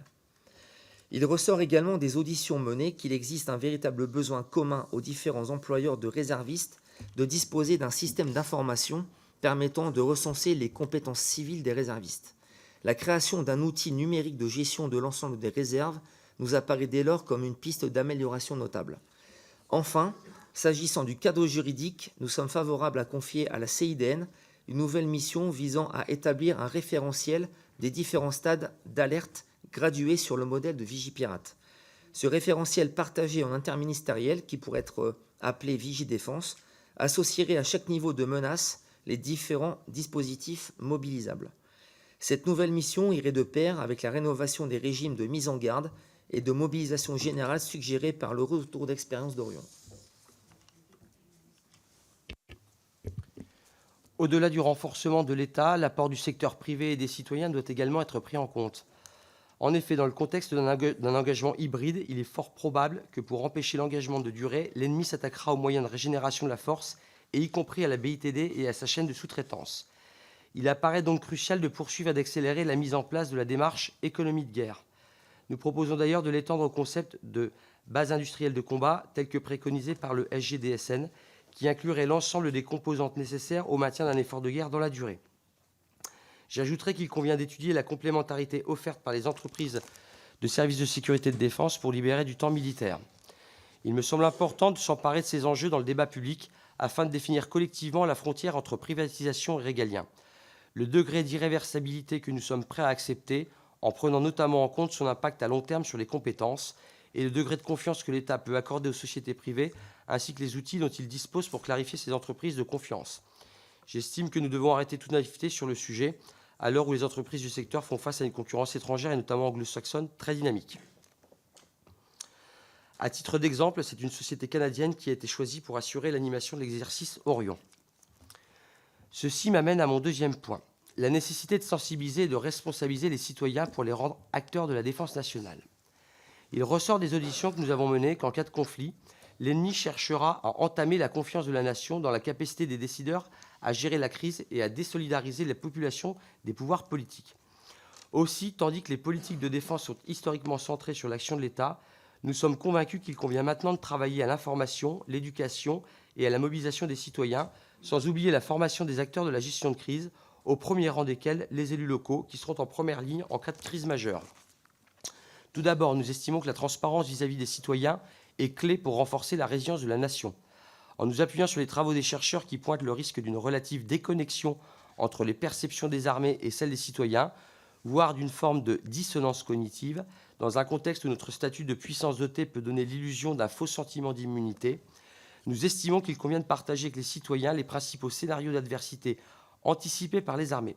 Il ressort également des auditions menées qu'il existe un véritable besoin commun aux différents employeurs de réservistes de disposer d'un système d'information permettant de recenser les compétences civiles des réservistes. La création d'un outil numérique de gestion de l'ensemble des réserves nous apparaît dès lors comme une piste d'amélioration notable. Enfin, s'agissant du cadre juridique, nous sommes favorables à confier à la CIDN une nouvelle mission visant à établir un référentiel des différents stades d'alerte gradués sur le modèle de Vigipirate. Ce référentiel partagé en interministériel, qui pourrait être appelé Vigidéfense, associerait à chaque niveau de menace les différents dispositifs mobilisables. Cette nouvelle mission irait de pair avec la rénovation des régimes de mise en garde et de mobilisation générale suggérés par le retour d'expérience d'Orion. Au-delà du renforcement de l'État, l'apport du secteur privé et des citoyens doit également être pris en compte. En effet, dans le contexte d'un engagement hybride, il est fort probable que pour empêcher l'engagement de durée, l'ennemi s'attaquera aux moyens de régénération de la force, et y compris à la BITD et à sa chaîne de sous-traitance. Il apparaît donc crucial de poursuivre et d'accélérer la mise en place de la démarche économie de guerre. Nous proposons d'ailleurs de l'étendre au concept de base industrielle de combat, tel que préconisé par le SGDSN, qui inclurait l'ensemble des composantes nécessaires au maintien d'un effort de guerre dans la durée. J'ajouterai qu'il convient d'étudier la complémentarité offerte par les entreprises de services de sécurité et de défense pour libérer du temps militaire. Il me semble important de s'emparer de ces enjeux dans le débat public afin de définir collectivement la frontière entre privatisation et régalien, le degré d'irréversibilité que nous sommes prêts à accepter, en prenant notamment en compte son impact à long terme sur les compétences et le degré de confiance que l'État peut accorder aux sociétés privées, ainsi que les outils dont il dispose pour clarifier ces entreprises de confiance. J'estime que nous devons arrêter toute naïveté sur le sujet, à l'heure où les entreprises du secteur font face à une concurrence étrangère, et notamment anglo-saxonne, très dynamique. À titre d'exemple, c'est une société canadienne qui a été choisie pour assurer l'animation de l'exercice Orion. Ceci m'amène à mon deuxième point, la nécessité de sensibiliser et de responsabiliser les citoyens pour les rendre acteurs de la défense nationale. Il ressort des auditions que nous avons menées qu'en cas de conflit, l'ennemi cherchera à entamer la confiance de la nation dans la capacité des décideurs à gérer la crise et à désolidariser la population des pouvoirs politiques. Aussi, tandis que les politiques de défense sont historiquement centrées sur l'action de l'État, nous sommes convaincus qu'il convient maintenant de travailler à l'information, l'éducation et à la mobilisation des citoyens, sans oublier la formation des acteurs de la gestion de crise, au premier rang desquels les élus locaux, qui seront en première ligne en cas de crise majeure. Tout d'abord, nous estimons que la transparence vis-à-vis des citoyens est clé pour renforcer la résilience de la nation. En nous appuyant sur les travaux des chercheurs qui pointent le risque d'une relative déconnexion entre les perceptions des armées et celles des citoyens, voire d'une forme de dissonance cognitive, dans un contexte où notre statut de puissance dotée peut donner l'illusion d'un faux sentiment d'immunité, nous estimons qu'il convient de partager avec les citoyens les principaux scénarios d'adversité anticipés par les armées.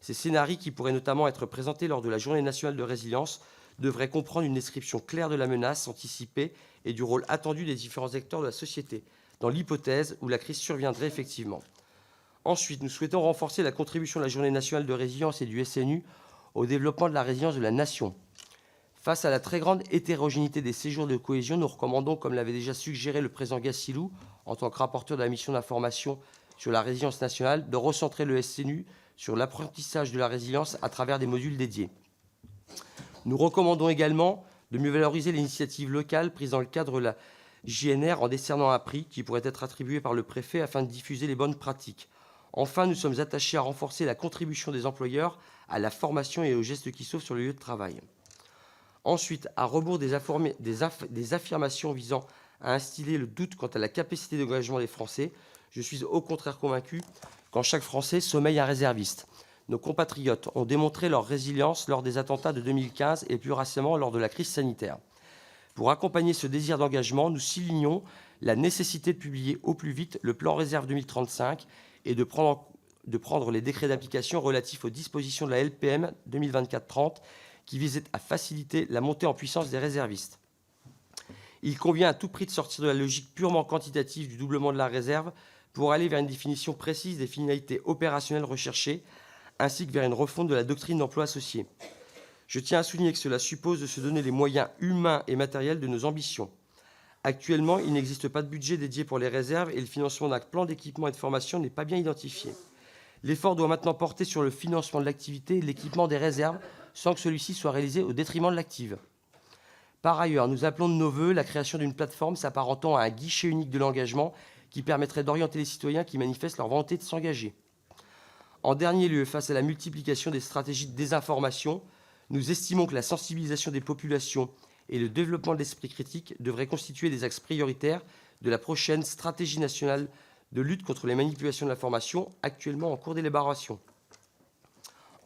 Ces scénarios, qui pourraient notamment être présentés lors de la Journée nationale de résilience, devraient comprendre une description claire de la menace anticipée et du rôle attendu des différents acteurs de la société, dans l'hypothèse où la crise surviendrait effectivement. Ensuite, nous souhaitons renforcer la contribution de la Journée nationale de résilience et du SNU au développement de la résilience de la nation. Face à la très grande hétérogénéité des séjours de cohésion, nous recommandons, comme l'avait déjà suggéré le président Gassilou, en tant que rapporteur de la mission d'information sur la résilience nationale, de recentrer le SNU sur l'apprentissage de la résilience à travers des modules dédiés. Nous recommandons également de mieux valoriser l'initiative locale prise dans le cadre de la JNR en décernant un prix qui pourrait être attribué par le préfet afin de diffuser les bonnes pratiques. Enfin, nous sommes attachés à renforcer la contribution des employeurs à la formation et aux gestes qui sauvent sur le lieu de travail. Ensuite, à rebours des affirmations visant à instiller le doute quant à la capacité d'engagement des Français, je suis au contraire convaincu qu'en chaque Français sommeille un réserviste. Nos compatriotes ont démontré leur résilience lors des attentats de 2015 et plus récemment lors de la crise sanitaire. Pour accompagner ce désir d'engagement, nous soulignons la nécessité de publier au plus vite le plan réserve 2035 et de prendre les décrets d'application relatifs aux dispositions de la LPM 2024-30 qui visaient à faciliter la montée en puissance des réservistes. Il convient à tout prix de sortir de la logique purement quantitative du doublement de la réserve pour aller vers une définition précise des finalités opérationnelles recherchées, ainsi que vers une refonte de la doctrine d'emploi associée. Je tiens à souligner que cela suppose de se donner les moyens humains et matériels de nos ambitions. Actuellement, il n'existe pas de budget dédié pour les réserves et le financement d'un plan d'équipement et de formation n'est pas bien identifié. L'effort doit maintenant porter sur le financement de l'activité et de l'équipement des réserves, sans que celui-ci soit réalisé au détriment de l'active. Par ailleurs, nous appelons de nos voeux la création d'une plateforme s'apparentant à un guichet unique de l'engagement qui permettrait d'orienter les citoyens qui manifestent leur volonté de s'engager. En dernier lieu, face à la multiplication des stratégies de désinformation, nous estimons que la sensibilisation des populations et le développement de l'esprit critique devraient constituer des axes prioritaires de la prochaine stratégie nationale de lutte contre les manipulations de l'information, actuellement en cours d'élaboration.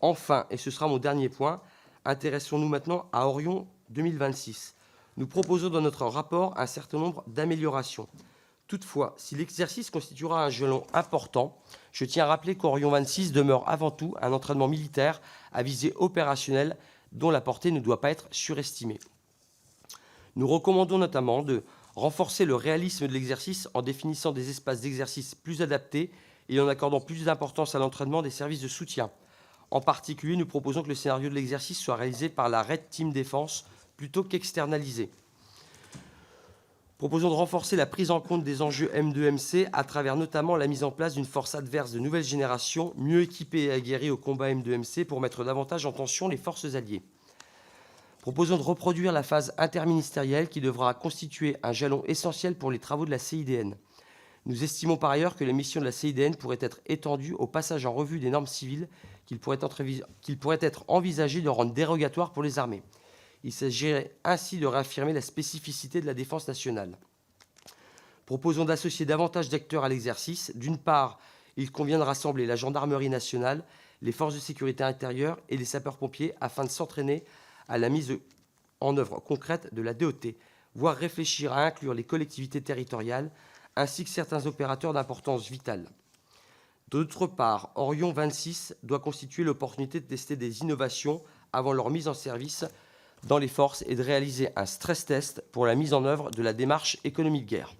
Enfin, et ce sera mon dernier point, intéressons-nous maintenant à Orion 2026. Nous proposons dans notre rapport un certain nombre d'améliorations. Toutefois, si l'exercice constituera un jalon important, je tiens à rappeler qu'Orion 26 demeure avant tout un entraînement militaire à visée opérationnelle dont la portée ne doit pas être surestimée. Nous recommandons notamment de renforcer le réalisme de l'exercice en définissant des espaces d'exercice plus adaptés et en accordant plus d'importance à l'entraînement des services de soutien. En particulier, nous proposons que le scénario de l'exercice soit réalisé par la Red Team Défense plutôt qu'externalisé. Proposons de renforcer la prise en compte des enjeux M2MC à travers notamment la mise en place d'une force adverse de nouvelle génération, mieux équipée et aguerrie au combat M2MC pour mettre davantage en tension les forces alliées. Proposons de reproduire la phase interministérielle qui devra constituer un jalon essentiel pour les travaux de la CIDN. Nous estimons par ailleurs que les missions de la CIDN pourraient être étendues au passage en revue des normes civiles qu'il pourrait être envisagé de rendre dérogatoires pour les armées. Il s'agirait ainsi de réaffirmer la spécificité de la défense nationale. Proposons d'associer davantage d'acteurs à l'exercice. D'une part, il convient de rassembler la gendarmerie nationale, les forces de sécurité intérieure et les sapeurs-pompiers afin de s'entraîner à la mise en œuvre concrète de la DOT, voire réfléchir à inclure les collectivités territoriales ainsi que certains opérateurs d'importance vitale. D'autre part, Orion 26 doit constituer l'opportunité de tester des innovations avant leur mise en service dans les forces et de réaliser un stress test pour la mise en œuvre de la démarche économie de guerre.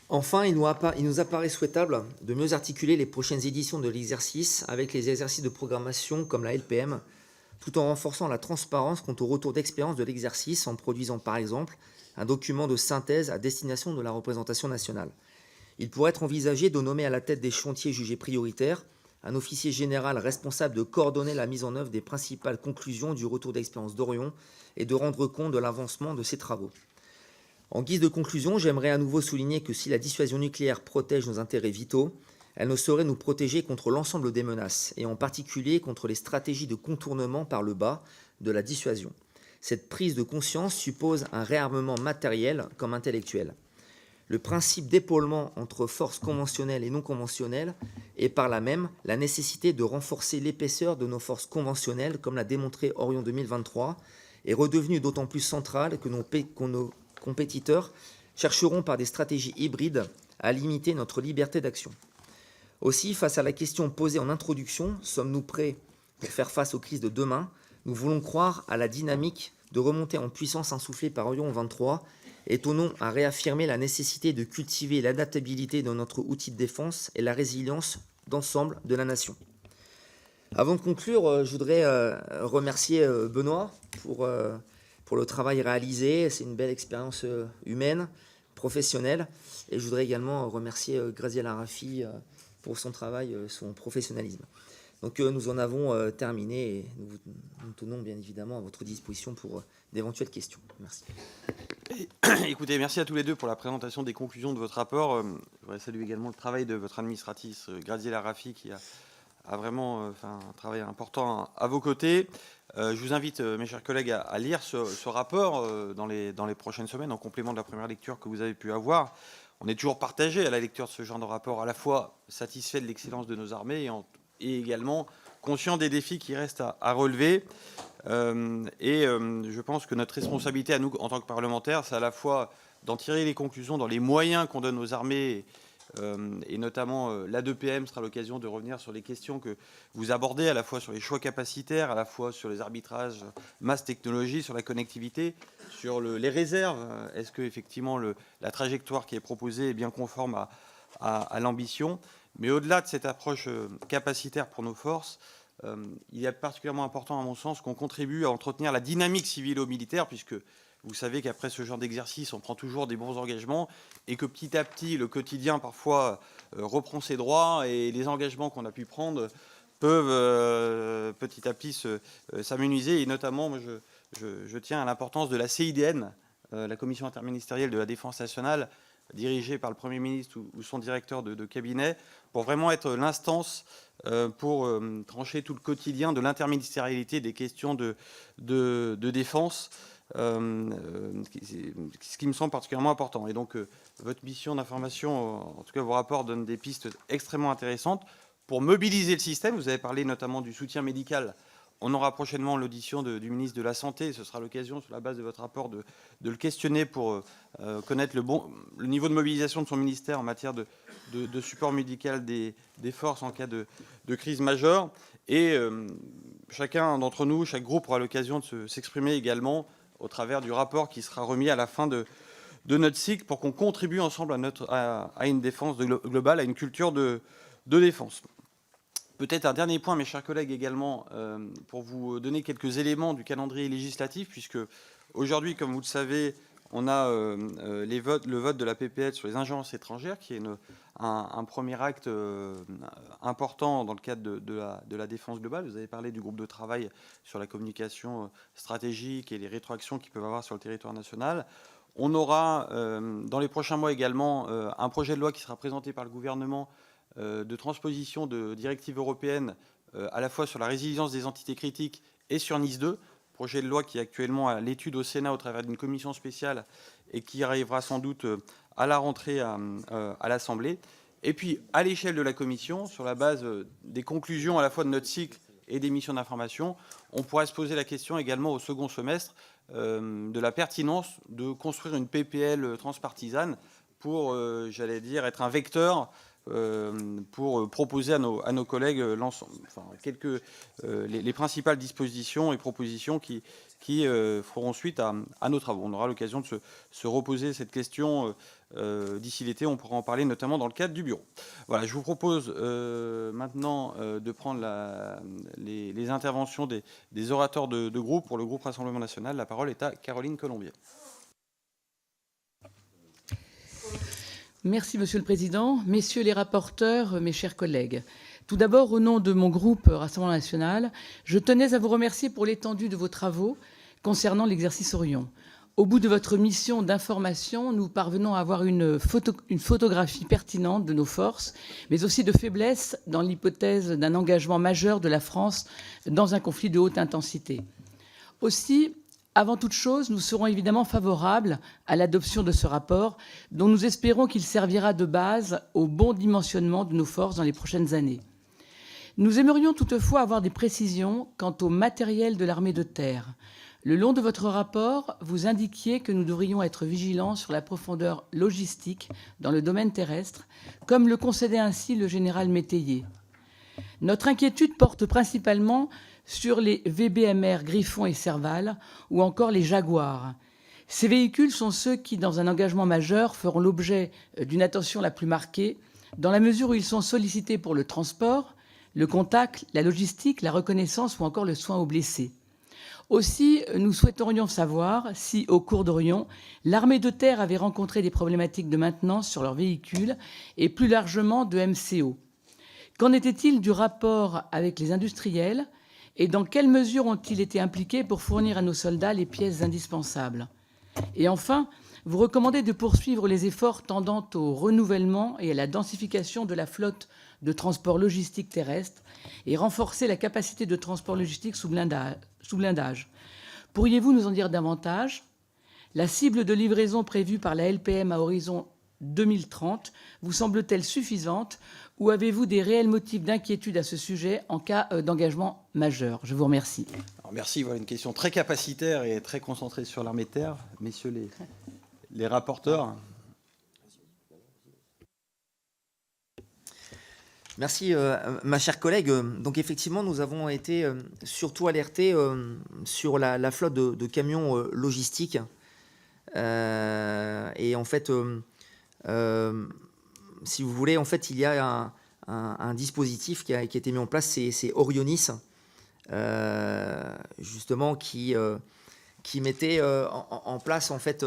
Enfin, il nous apparaît souhaitable de mieux articuler les prochaines éditions de l'exercice avec les exercices de programmation comme la LPM, tout en renforçant la transparence quant au retour d'expérience de l'exercice en produisant par exemple un document de synthèse à destination de la représentation nationale. Il pourrait être envisagé de nommer à la tête des chantiers jugés prioritaires un officier général responsable de coordonner la mise en œuvre des principales conclusions du retour d'expérience d'Orion et de rendre compte de l'avancement de ces travaux. En guise de conclusion, j'aimerais à nouveau souligner que si la dissuasion nucléaire protège nos intérêts vitaux, elle ne saurait nous protéger contre l'ensemble des menaces, et en particulier contre les stratégies de contournement par le bas de la dissuasion. Cette prise de conscience suppose un réarmement matériel comme intellectuel. Le principe d'épaulement entre forces conventionnelles et non conventionnelles et par là même la nécessité de renforcer l'épaisseur de nos forces conventionnelles, comme l'a démontré Orion 2023, est redevenu d'autant plus central que nos compétiteurs chercheront par des stratégies hybrides à limiter notre liberté d'action. Aussi, face à la question posée en introduction, sommes-nous prêts pour faire face aux crises de demain? Nous voulons croire à la dynamique de remontée en puissance insufflée par Orion 23 et tenons à réaffirmer la nécessité de cultiver l'adaptabilité de notre outil de défense et la résilience d'ensemble de la nation. Avant de conclure, je voudrais remercier Benoît pour le travail réalisé. C'est une belle expérience humaine, professionnelle. Et je voudrais également remercier Graziella Arafi pour son travail, son professionnalisme. Donc nous en avons terminé et nous tenons bien évidemment à votre disposition pour d'éventuelles questions. Merci. Écoutez, merci à tous les deux pour la présentation des conclusions de votre rapport. Je voudrais saluer également le travail de votre administratrice Graziella Arafi qui a vraiment fait un travail important à vos côtés. Je vous invite, mes chers collègues, à lire ce rapport dans les prochaines semaines, en complément de la première lecture que vous avez pu avoir. On est toujours partagé à la lecture de ce genre de rapport, à la fois satisfait de l'excellence de nos armées et également conscient des défis qui restent à relever. Je pense que notre responsabilité à nous, en tant que parlementaires, c'est à la fois d'en tirer les conclusions dans les moyens qu'on donne aux armées, et notamment l'A2PM sera l'occasion de revenir sur les questions que vous abordez, à la fois sur les choix capacitaires, à la fois sur les arbitrages masse technologie, sur la connectivité, sur les réserves. Est-ce que effectivement la trajectoire qui est proposée est bien conforme à l'ambition? Mais au-delà de cette approche capacitaire pour nos forces, il est particulièrement important, à mon sens, qu'on contribue à entretenir la dynamique civilo-militaire, puisque vous savez qu'après ce genre d'exercice, on prend toujours des bons engagements et que petit à petit, le quotidien, parfois, reprend ses droits et les engagements qu'on a pu prendre peuvent petit à petit s'amenuiser. Et notamment, moi, je tiens à l'importance de la CIDN, la Commission interministérielle de la Défense nationale, dirigée par le Premier ministre ou son directeur de cabinet, pour vraiment être l'instance pour trancher tout le quotidien de l'interministérialité des questions de défense, ce qui me semble particulièrement important. Et donc, votre mission d'information, en tout cas vos rapports, donnent des pistes extrêmement intéressantes pour mobiliser le système. Vous avez parlé notamment du soutien médical. On aura prochainement l'audition du ministre de la Santé. Ce sera l'occasion, sur la base de votre rapport, de le questionner pour connaître le niveau de mobilisation de son ministère en matière de support médical des forces en cas de crise majeure. Et chacun d'entre nous, chaque groupe aura l'occasion de s'exprimer également au travers du rapport qui sera remis à la fin de notre cycle pour qu'on contribue ensemble à une défense globale, à une culture de défense. Peut-être un dernier point, mes chers collègues, également, pour vous donner quelques éléments du calendrier législatif, puisque aujourd'hui, comme vous le savez, on a le vote de la PPL sur les ingerences étrangères, qui est un premier acte important dans le cadre de la défense globale. Vous avez parlé du groupe de travail sur la communication stratégique et les rétroactions qu'ils peuvent avoir sur le territoire national. On aura dans les prochains mois également un projet de loi qui sera présenté par le gouvernement de transposition de directives européennes à la fois sur la résilience des entités critiques et sur NIS 2, projet de loi qui est actuellement à l'étude au Sénat au travers d'une commission spéciale et qui arrivera sans doute à la rentrée à l'Assemblée. Et puis, à l'échelle de la Commission, sur la base des conclusions à la fois de notre cycle et des missions d'information, on pourrait se poser la question également au second semestre de la pertinence de construire une PPL transpartisane pour, j'allais dire, être un vecteur pour proposer à nos collègues les principales dispositions et propositions qui feront suite à nos travaux. On aura l'occasion de se reposer cette question d'ici l'été. On pourra en parler notamment dans le cadre du bureau. Voilà, je vous propose maintenant de prendre les interventions des orateurs de groupe. Pour le groupe Rassemblement National, la parole est à Caroline Colombier. Merci, Monsieur le Président. Messieurs les rapporteurs, mes chers collègues. Tout d'abord, au nom de mon groupe Rassemblement National, je tenais à vous remercier pour l'étendue de vos travaux concernant l'exercice Orion. Au bout de votre mission d'information, nous parvenons à avoir une photographie pertinente de nos forces, mais aussi de faiblesses dans l'hypothèse d'un engagement majeur de la France dans un conflit de haute intensité. Aussi, avant toute chose, nous serons évidemment favorables à l'adoption de ce rapport, dont nous espérons qu'il servira de base au bon dimensionnement de nos forces dans les prochaines années. Nous aimerions toutefois avoir des précisions quant au matériel de l'armée de terre. Le long de votre rapport, vous indiquiez que nous devrions être vigilants sur la profondeur logistique dans le domaine terrestre, comme le concédait ainsi le général Métayer. Notre inquiétude porte principalement sur les VBMR Griffon et Serval, ou encore les Jaguars. Ces véhicules sont ceux qui, dans un engagement majeur, feront l'objet d'une attention la plus marquée, dans la mesure où ils sont sollicités pour le transport, le contact, la logistique, la reconnaissance ou encore le soin aux blessés. Aussi, nous souhaiterions savoir si, au cours d'Orion, l'armée de terre avait rencontré des problématiques de maintenance sur leurs véhicules et plus largement de MCO. Qu'en était-il du rapport avec les industriels et dans quelle mesure ont-ils été impliqués pour fournir à nos soldats les pièces indispensables? Et enfin, vous recommandez de poursuivre les efforts tendant au renouvellement et à la densification de la flotte de transport logistique terrestre et renforcer la capacité de transport logistique sous blindage. Pourriez-vous nous en dire davantage? La cible de livraison prévue par la LPM à horizon 2030 vous semble-t-elle suffisante ou avez-vous des réels motifs d'inquiétude à ce sujet en cas d'engagement majeur? Je vous remercie. Alors, merci. Voilà une question très capacitaire et très concentrée sur l'armée de terre. Messieurs les rapporteurs. Merci, ma chère collègue. Donc effectivement, nous avons été surtout alertés sur la flotte de camions logistiques. Et en fait, si vous voulez, en fait, il y a un dispositif qui a été mis en place, c'est Orionis, justement, qui mettait en place en fait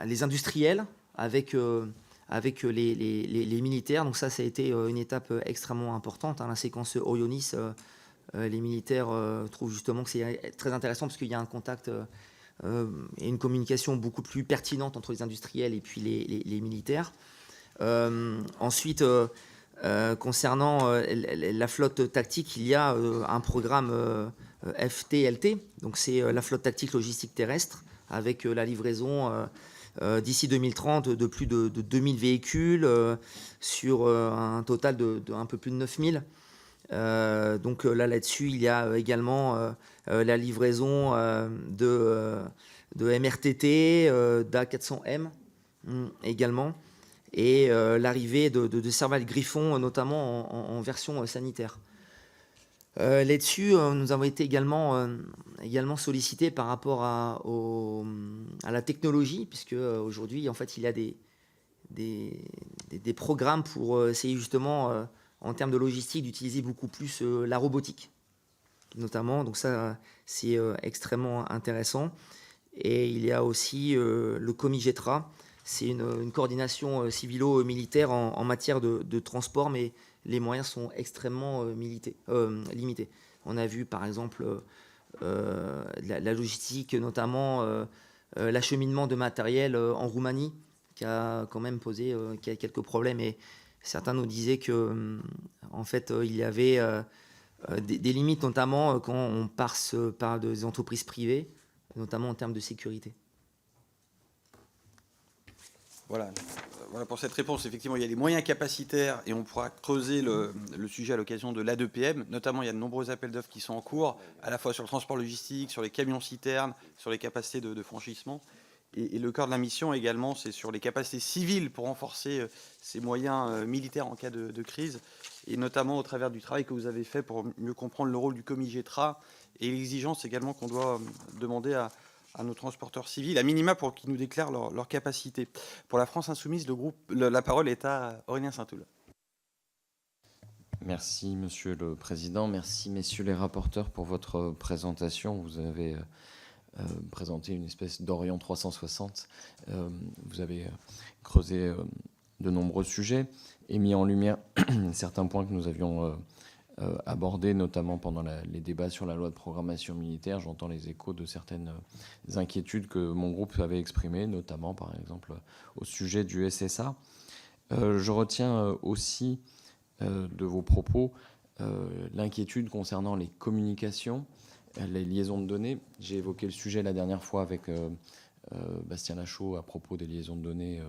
les industriels avec les militaires. Donc ça a été une étape extrêmement importante. La séquence Orionis, les militaires trouvent justement que c'est très intéressant parce qu'il y a un contact et une communication beaucoup plus pertinente entre les industriels et puis les militaires. Ensuite, concernant la flotte tactique, il y a un programme FTLT, donc c'est la flotte tactique logistique terrestre, avec la livraison d'ici 2030 de plus de 2000 véhicules sur un total de un peu plus de 9000. Donc là-dessus, il y a également la livraison de MRTT, d'A400M également, et l'arrivée de Serval Griffon, notamment en version sanitaire. Là-dessus, nous avons été également sollicités par rapport à la technologie, puisque aujourd'hui, en fait, il y a des programmes pour essayer justement, en termes de logistique, d'utiliser beaucoup plus la robotique, notamment. Donc ça, c'est extrêmement intéressant. Et il y a aussi le COMIGETRA, c'est une coordination civilo-militaire en matière de transport, mais les moyens sont extrêmement limités. On a vu, par exemple, la logistique, notamment l'acheminement de matériel en Roumanie, qui a quand même posé quelques problèmes. Et certains nous disaient que, en fait, il y avait des limites, notamment quand on passe par des entreprises privées, notamment en termes de sécurité. Voilà. Voilà pour cette réponse. Effectivement, il y a les moyens capacitaires et on pourra creuser le sujet à l'occasion de l'A2PM. Notamment, il y a de nombreux appels d'offres qui sont en cours, à la fois sur le transport logistique, sur les camions-citernes, sur les capacités de franchissement. Et le cœur de la mission également, c'est sur les capacités civiles pour renforcer ces moyens militaires en cas de crise, et notamment au travers du travail que vous avez fait pour mieux comprendre le rôle du Comigetra et l'exigence également qu'on doit demander à nos transporteurs civils, à minima pour qu'ils nous déclarent leur capacité. Pour la France Insoumise, la parole est à Aurélien Saint-Toul. Merci Monsieur le Président, merci Messieurs les rapporteurs pour votre présentation. Vous avez présenté une espèce d'Orient 360. Vous avez creusé de nombreux sujets et mis en lumière certains points que nous avions abordés, notamment pendant les débats sur la loi de programmation militaire. J'entends les échos de certaines inquiétudes que mon groupe avait exprimées, notamment par exemple au sujet du SSA. Je retiens aussi de vos propos l'inquiétude concernant les communications, les liaisons de données. J'ai évoqué le sujet la dernière fois avec Bastien Lachaud à propos des liaisons de données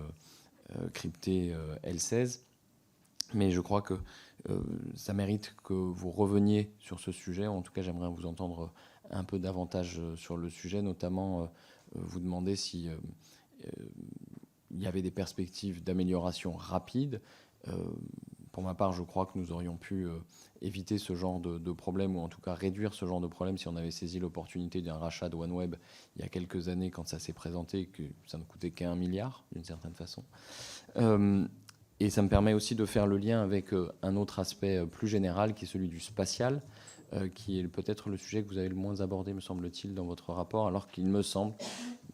cryptées L16. Mais je crois que ça mérite que vous reveniez sur ce sujet. En tout cas, j'aimerais vous entendre un peu davantage sur le sujet, notamment vous demander si il y avait des perspectives d'amélioration rapide. Pour ma part, je crois que nous aurions pu éviter ce genre de problème, ou en tout cas réduire ce genre de problème si on avait saisi l'opportunité d'un rachat de OneWeb il y a quelques années quand ça s'est présenté, que ça ne coûtait qu'1 milliard d'une certaine façon. Et ça me permet aussi de faire le lien avec un autre aspect plus général qui est celui du spatial, qui est peut-être le sujet que vous avez le moins abordé, me semble-t-il, dans votre rapport, alors qu'il me semble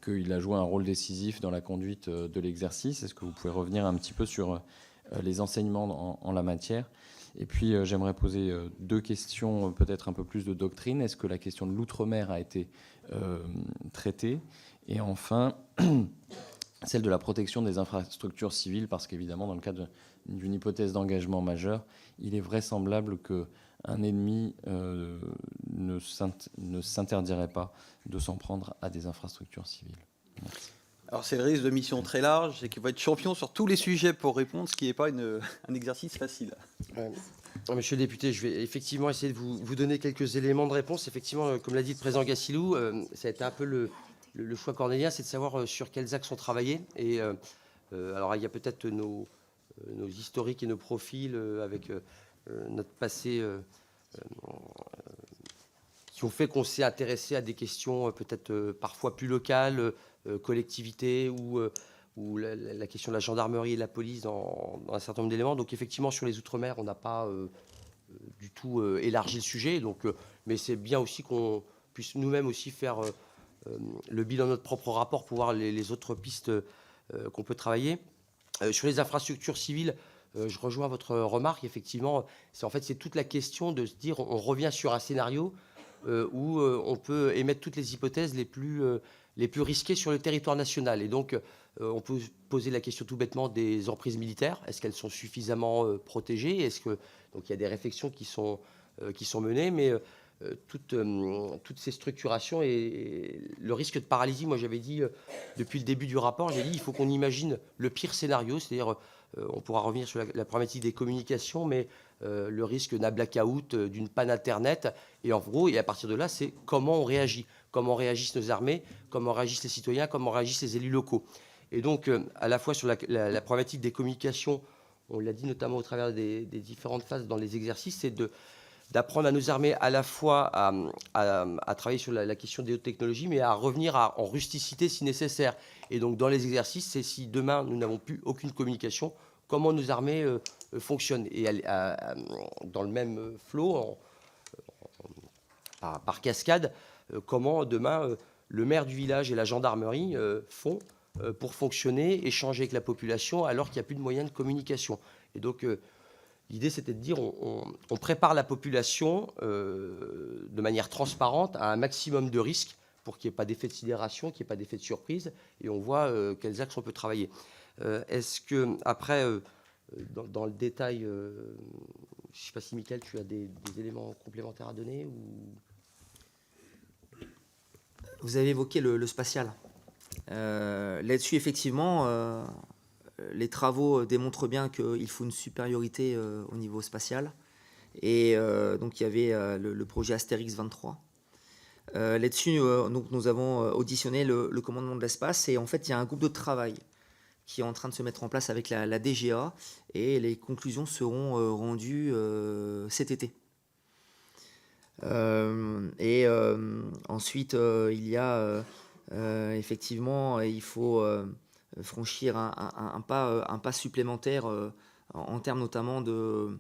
qu'il a joué un rôle décisif dans la conduite de l'exercice. Est-ce que vous pouvez revenir un petit peu sur les enseignements en la matière? Et puis, j'aimerais poser deux questions, peut-être un peu plus de doctrine. Est-ce que la question de l'outre-mer a été traitée? Et enfin, celle de la protection des infrastructures civiles, parce qu'évidemment, dans le cadre d'une hypothèse d'engagement majeur, il est vraisemblable qu'un ennemi ne s'interdirait pas de s'en prendre à des infrastructures civiles. Merci. Alors c'est le risque de mission très large, c'est qu'il faut être champion sur tous les sujets pour répondre, ce qui n'est pas un exercice facile. Monsieur le député, je vais effectivement essayer de vous donner quelques éléments de réponse. Effectivement, comme l'a dit le président Gassilou, ça a été un peu le choix cornélien, c'est de savoir sur quels axes on travaillait. Et alors il y a peut-être nos historiques et nos profils avec notre passé qui ont fait qu'on s'est intéressé à des questions peut-être parfois plus locales, collectivités ou la question de la gendarmerie et de la police dans un certain nombre d'éléments. Donc effectivement, sur les Outre-mer, on n'a pas du tout élargi le sujet. Donc, mais c'est bien aussi qu'on puisse nous-mêmes aussi faire le bilan de notre propre rapport pour voir les autres pistes qu'on peut travailler. Sur les infrastructures civiles, je rejoins votre remarque. Effectivement, c'est toute la question de se dire on revient sur un scénario où on peut émettre toutes les hypothèses les plus risquées sur le territoire national. Et donc, on peut poser la question tout bêtement des emprises militaires. Est-ce qu'elles sont suffisamment protégées? Donc, il y a des réflexions qui sont menées, mais toutes ces structurations et le risque de paralysie, moi j'avais dit depuis le début du rapport, j'ai dit il faut qu'on imagine le pire scénario, c'est-à-dire on pourra revenir sur la problématique des communications, mais le risque d'un blackout, d'une panne Internet, et en gros, et à partir de là, c'est comment on réagit, comment réagissent nos armées, comment réagissent les citoyens, comment réagissent les élus locaux. Et donc, à la fois sur la problématique des communications, on l'a dit notamment au travers des différentes phases dans les exercices, c'est d'apprendre à nos armées à la fois à travailler sur la question des hautes technologies, mais à revenir en rusticité si nécessaire. Et donc, dans les exercices, c'est si demain, nous n'avons plus aucune communication, comment nos armées fonctionnent. Et dans le même flot, par cascade, comment demain, le maire du village et la gendarmerie font pour fonctionner, échanger avec la population, alors qu'il n'y a plus de moyens de communication. Et donc, L'idée, c'était de dire on prépare la population de manière transparente à un maximum de risques pour qu'il n'y ait pas d'effet de sidération, qu'il n'y ait pas d'effet de surprise, et on voit quels axes on peut travailler. Est-ce que, après, dans le détail, je ne sais pas si, Mickaël, tu as des éléments complémentaires à donner ou... Vous avez évoqué le spatial. Là-dessus, effectivement, les travaux démontrent bien qu'il faut une supériorité au niveau spatial. Et donc, il y avait le projet Astérix 23. Là-dessus, donc, nous avons auditionné le commandement de l'espace. Et en fait, il y a un groupe de travail qui est en train de se mettre en place avec la DGA. Et les conclusions seront rendues cet été. Ensuite, il y a effectivement, il faut franchir un pas supplémentaire en termes notamment de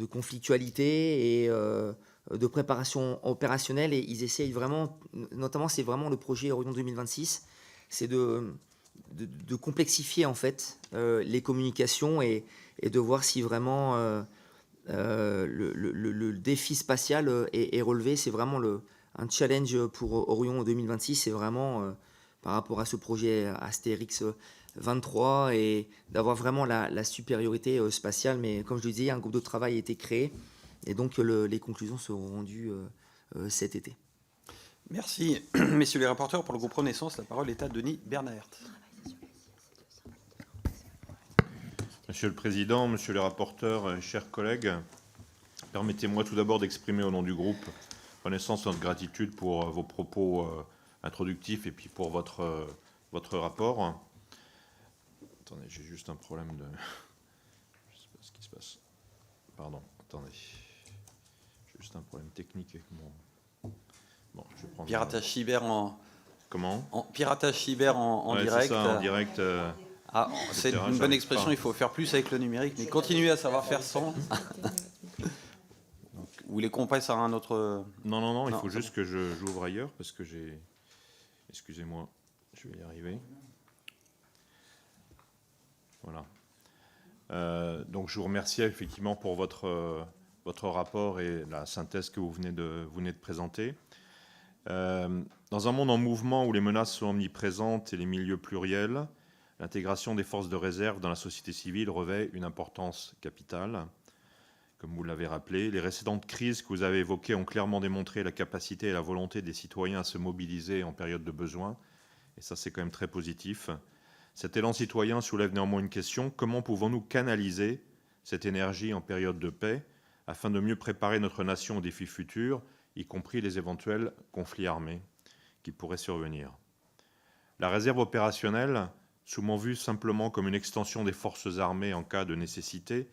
conflictualité et de préparation opérationnelle. Et ils essayent vraiment, notamment c'est vraiment le projet Orion 2026, c'est de complexifier en fait les communications et de voir si vraiment le défi spatial est relevé. C'est vraiment un challenge pour Orion 2026. C'est vraiment par rapport à ce projet Astérix 23 et d'avoir vraiment la supériorité spatiale. Mais comme je le disais, un groupe de travail a été créé et donc les conclusions seront rendues cet été. Merci, messieurs les rapporteurs. Pour le groupe Renaissance, la parole est à Denis Bernard. Monsieur le Président, Monsieur les rapporteurs, chers collègues, permettez-moi tout d'abord d'exprimer au nom du groupe Renaissance notre gratitude pour vos propos introductifs et puis pour votre rapport. Attendez, j'ai juste un problème de... Je ne sais pas ce qui se passe. Pardon, attendez. J'ai juste un problème technique avec mon... Bon, je vais prendre... Piratage cyber en... Comment ? Piratage cyber en ouais, direct. C'est ça, en direct. Ah, c'est une bonne expression, il faut faire plus avec le numérique, mais continuez à savoir faire sans. Ou les qu'on passe à un autre... Non, il faut juste que j'ouvre ailleurs, parce que j'ai... Excusez-moi, je vais y arriver. Voilà. Donc je vous remercie effectivement pour votre rapport et la synthèse que vous venez de présenter. Dans un monde en mouvement où les menaces sont omniprésentes et les milieux pluriels, l'intégration des forces de réserve dans la société civile revêt une importance capitale. Comme vous l'avez rappelé, les récédentes crises que vous avez évoquées ont clairement démontré la capacité et la volonté des citoyens à se mobiliser en période de besoin. Et ça, c'est quand même très positif. Cet élan citoyen soulève néanmoins une question. Comment pouvons-nous canaliser cette énergie en période de paix afin de mieux préparer notre nation aux défis futurs, y compris les éventuels conflits armés qui pourraient survenir ? La réserve opérationnelle, souvent vue simplement comme une extension des forces armées en cas de nécessité,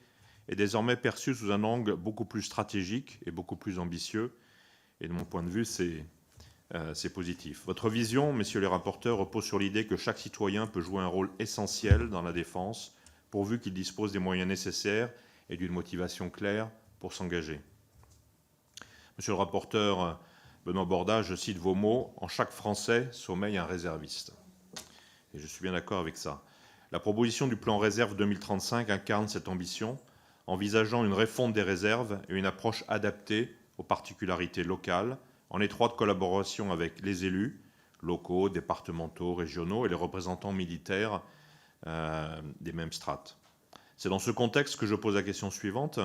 est désormais perçue sous un angle beaucoup plus stratégique et beaucoup plus ambitieux. Et de mon point de vue, c'est positif. Votre vision, messieurs les rapporteurs, repose sur l'idée que chaque citoyen peut jouer un rôle essentiel dans la défense, pourvu qu'il dispose des moyens nécessaires et d'une motivation claire pour s'engager. Monsieur le rapporteur Benoît Borda, je cite vos mots, « En chaque Français sommeille un réserviste ». Et je suis bien d'accord avec ça. La proposition du plan Réserve 2035 incarne cette ambition, envisageant une refonte des réserves et une approche adaptée aux particularités locales, en étroite collaboration avec les élus locaux, départementaux, régionaux et les représentants militaires des mêmes strates. C'est dans ce contexte que je pose la question suivante.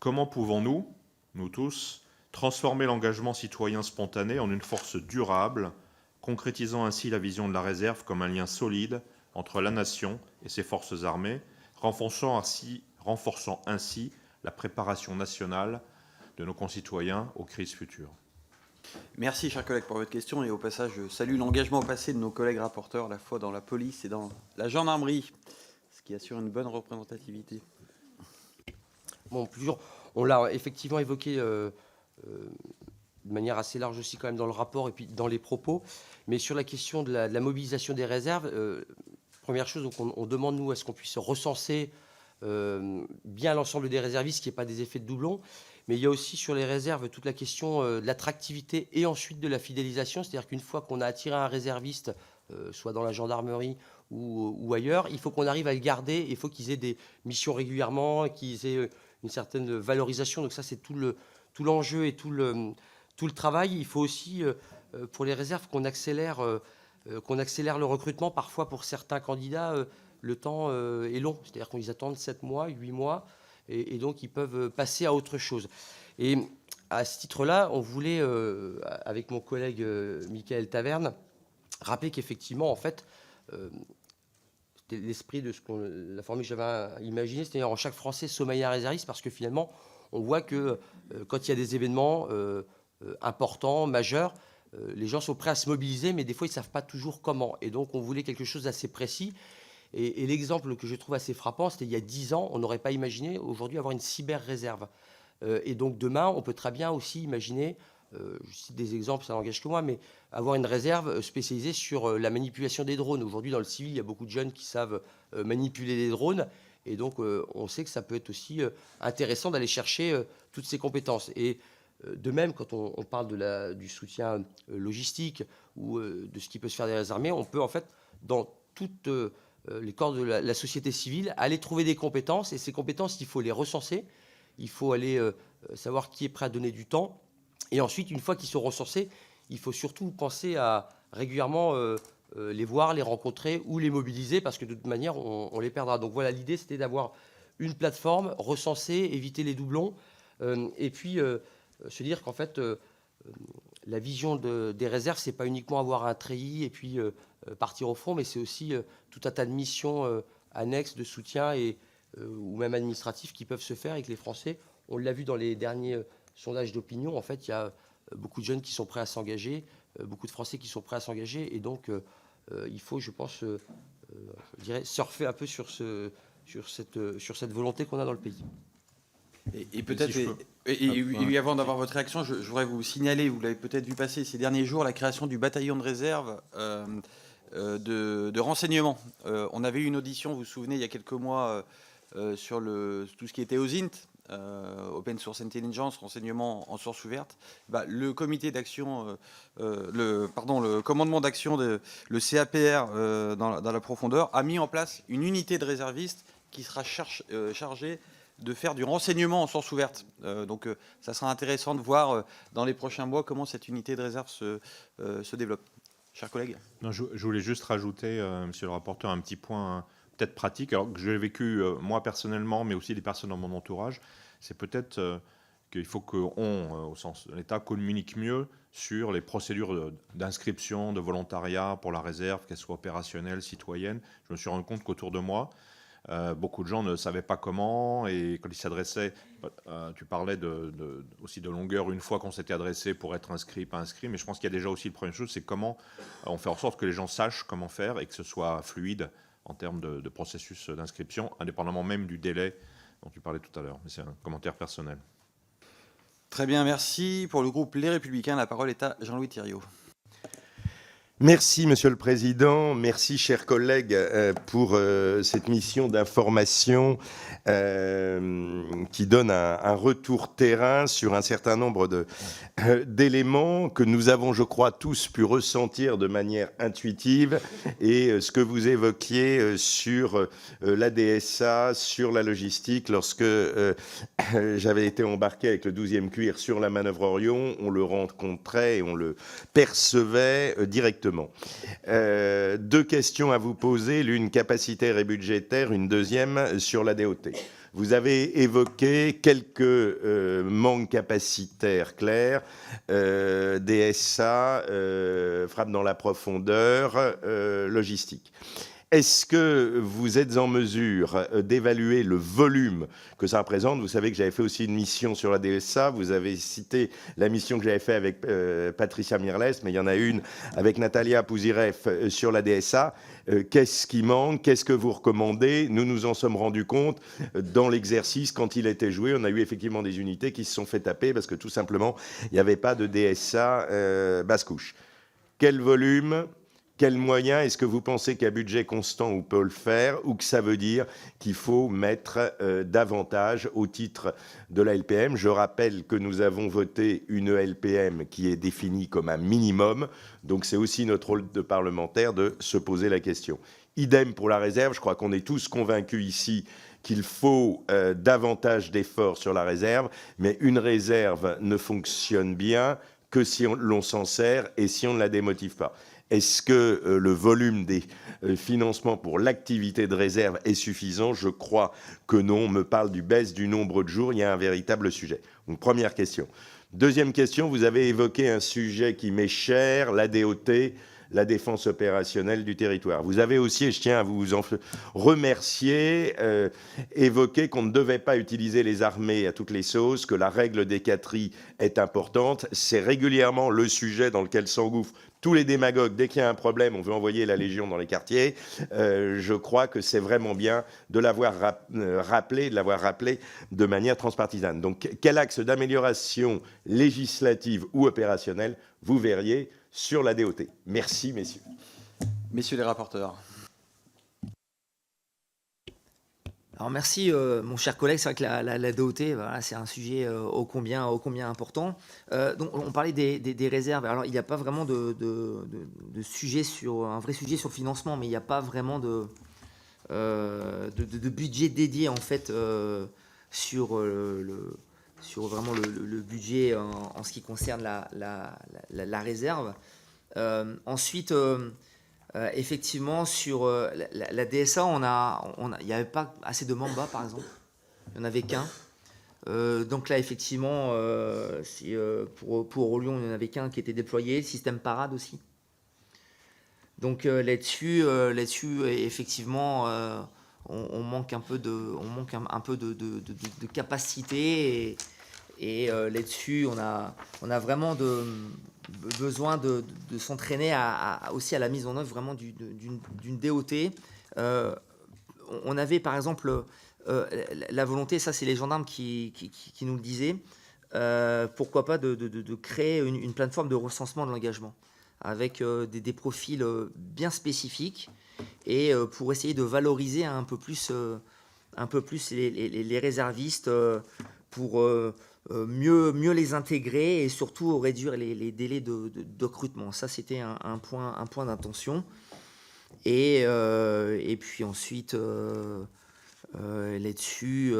Comment pouvons-nous, nous tous, transformer l'engagement citoyen spontané en une force durable, concrétisant ainsi la vision de la réserve comme un lien solide entre la nation et ses forces armées, renforçant ainsi la préparation nationale de nos concitoyens aux crises futures. Merci, chers collègues, pour votre question. Et au passage, je salue l'engagement passé de nos collègues rapporteurs, à la fois dans la police et dans la gendarmerie, ce qui assure une bonne représentativité. Bon, on l'a effectivement évoqué de manière assez large aussi quand même dans le rapport et puis dans les propos. Mais sur la question de la mobilisation des réserves, première chose, donc on demande, nous, à ce qu'on puisse recenser bien l'ensemble des réservistes, qu'il n'y ait pas des effets de doublons. Mais il y a aussi sur les réserves toute la question de l'attractivité et ensuite de la fidélisation. C'est-à-dire qu'une fois qu'on a attiré un réserviste, soit dans la gendarmerie ou ailleurs, il faut qu'on arrive à les garder, il faut qu'ils aient des missions régulièrement, qu'ils aient une certaine valorisation. Donc ça, c'est tout l'enjeu et tout le travail. Il faut aussi, pour les réserves, qu'on accélère le recrutement. Parfois, pour certains candidats, le temps est long. C'est-à-dire qu'ils attendent 7 mois, 8 mois, et donc ils peuvent passer à autre chose. Et à ce titre-là, on voulait, avec mon collègue Michael Taverne, rappeler qu'effectivement, en fait, c'était l'esprit de la formule que j'avais imaginée, c'est-à-dire en chaque Français sommeiller un réserviste, parce que finalement, on voit que quand il y a des événements importants, majeurs, les gens sont prêts à se mobiliser, mais des fois, ils ne savent pas toujours comment. Et donc, on voulait quelque chose d'assez précis. Et l'exemple que je trouve assez frappant, c'était il y a 10 ans, on n'aurait pas imaginé aujourd'hui avoir une cyber-réserve. Et donc, demain, on peut très bien aussi imaginer, je cite des exemples, ça n'engage que moi, mais avoir une réserve spécialisée sur la manipulation des drones. Aujourd'hui, dans le civil, il y a beaucoup de jeunes qui savent manipuler les drones. Et donc, on sait que ça peut être aussi intéressant d'aller chercher toutes ces compétences. Et de même, quand on parle du soutien logistique ou de ce qui peut se faire dans les armées, on peut, en fait, dans toutes les corps de la société civile, aller trouver des compétences. Et ces compétences, il faut les recenser. Il faut aller savoir qui est prêt à donner du temps. Et ensuite, une fois qu'ils sont recensés, il faut surtout penser à régulièrement les voir, les rencontrer ou les mobiliser, parce que de toute manière, on les perdra. Donc voilà, l'idée, c'était d'avoir une plateforme, recenser, éviter les doublons, et puis se dire qu'en fait, la vision des réserves, c'est pas uniquement avoir un treillis et puis partir au front, mais c'est aussi tout un tas de missions annexes de soutien ou même administratifs qui peuvent se faire et que les Français, on l'a vu dans les derniers sondages d'opinion, en fait, il y a beaucoup de jeunes qui sont prêts à s'engager, beaucoup de Français qui sont prêts à s'engager, et donc il faut, je pense, je dirais, surfer un peu sur cette volonté qu'on a dans le pays. Et peut-être, et avant d'avoir votre réaction, je voudrais vous signaler, vous l'avez peut-être vu passer ces derniers jours, la création du bataillon de réserve de renseignement. On avait eu une audition, vous vous souvenez, il y a quelques mois, sur tout ce qui était OSINT, Open Source Intelligence, renseignement en source ouverte. Le comité d'action, le commandement d'action, le CAPR dans la profondeur, a mis en place une unité de réservistes qui sera chargée de faire du renseignement en source ouverte. Donc ça sera intéressant de voir dans les prochains mois comment cette unité de réserve se développe. Chers collègues. Non, je voulais juste rajouter, monsieur le rapporteur, un petit point peut-être pratique, alors que j'ai vécu moi personnellement, mais aussi des personnes dans mon entourage. C'est peut-être qu'il faut qu'on, au sens de l'État, communique mieux sur les procédures d'inscription, de volontariat pour la réserve, qu'elle soit opérationnelle, citoyenne. Je me suis rendu compte qu'autour de moi, beaucoup de gens ne savaient pas comment, et quand ils s'adressaient, tu parlais aussi de longueur une fois qu'on s'était adressé pour être inscrit, pas inscrit, mais je pense qu'il y a déjà aussi le premier chose, c'est comment on fait en sorte que les gens sachent comment faire et que ce soit fluide en termes de processus d'inscription, indépendamment même du délai dont tu parlais tout à l'heure. Mais c'est un commentaire personnel. Très bien, merci. Pour le groupe Les Républicains, la parole est à Jean-Louis Thiriot. Merci, Monsieur le Président. Merci, chers collègues, pour cette mission d'information qui donne un retour terrain sur un certain nombre d'éléments que nous avons, je crois, tous pu ressentir de manière intuitive. Et ce que vous évoquiez sur la DSA, sur la logistique, lorsque j'avais été embarqué avec le 12e cuir sur la manœuvre Orion, on le rencontrait et on le percevait directement. Deux questions à vous poser, l'une capacitaire et budgétaire, une deuxième sur la DOT. Vous avez évoqué quelques manques capacitaires clairs, DSA, frappe dans la profondeur, logistique. Est-ce que vous êtes en mesure d'évaluer le volume que ça représente? Vous savez que j'avais fait aussi une mission sur la DSA. Vous avez cité la mission que j'avais faite avec Patricia Mirles, mais il y en a une avec Natalia Pouzireff sur la DSA. Qu'est-ce qui manque? Qu'est-ce que vous recommandez? Nous nous en sommes rendus compte dans l'exercice quand il était joué. On a eu effectivement des unités qui se sont fait taper parce que tout simplement, il n'y avait pas de DSA basse couche. Quel volume? Quels moyens? Est-ce que vous pensez qu'à budget constant, on peut le faire, ou que ça veut dire qu'il faut mettre davantage au titre de la LPM? Je rappelle que nous avons voté une LPM qui est définie comme un minimum, donc c'est aussi notre rôle de parlementaire de se poser la question. Idem pour la réserve, je crois qu'on est tous convaincus ici qu'il faut davantage d'efforts sur la réserve, mais une réserve ne fonctionne bien que si l'on s'en sert et si on ne la démotive pas. Est-ce que le volume des financements pour l'activité de réserve est suffisant? Je crois que non. On me parle du baisse du nombre de jours. Il y a un véritable sujet. Donc, première question. Deuxième question, vous avez évoqué un sujet qui m'est cher, la DOT, la défense opérationnelle du territoire. Vous avez aussi, et je tiens à vous en remercier, évoqué qu'on ne devait pas utiliser les armées à toutes les sauces, que la règle des 4I est importante. C'est régulièrement le sujet dans lequel s'engouffrent tous les démagogues. Dès qu'il y a un problème, on veut envoyer la Légion dans les quartiers. Je crois que c'est vraiment bien de l'avoir rappelé de manière transpartisane. Donc, quel axe d'amélioration législative ou opérationnelle vous verriez sur la DOT? Merci, messieurs. Messieurs les rapporteurs. Alors merci, mon cher collègue. C'est vrai que la DOT, voilà, c'est un sujet ô combien important. Donc on parlait des réserves. Alors il n'y a pas vraiment de sujet un vrai sujet sur le financement, mais il n'y a pas vraiment de budget dédié en fait sur vraiment le budget en ce qui concerne la réserve. Ensuite. Effectivement, sur la DSA, il n'y avait pas assez de Mamba, par exemple. Il n'y en avait qu'un. Donc là, effectivement, pour Orion, il n'y en avait qu'un qui était déployé. Le système Parade aussi. Donc là-dessus, effectivement, on manque un peu de capacité. Et là-dessus, on a vraiment besoin de s'entraîner aussi à la mise en œuvre vraiment d'une DOT. On avait par exemple la volonté, ça c'est les gendarmes qui nous le disaient, pourquoi pas de créer une plateforme de recensement de l'engagement avec des profils bien spécifiques et pour essayer de valoriser un peu plus les réservistes pour mieux les intégrer et surtout réduire les délais de recrutement. Ça, c'était un point d'intention. Et puis ensuite, là-dessus,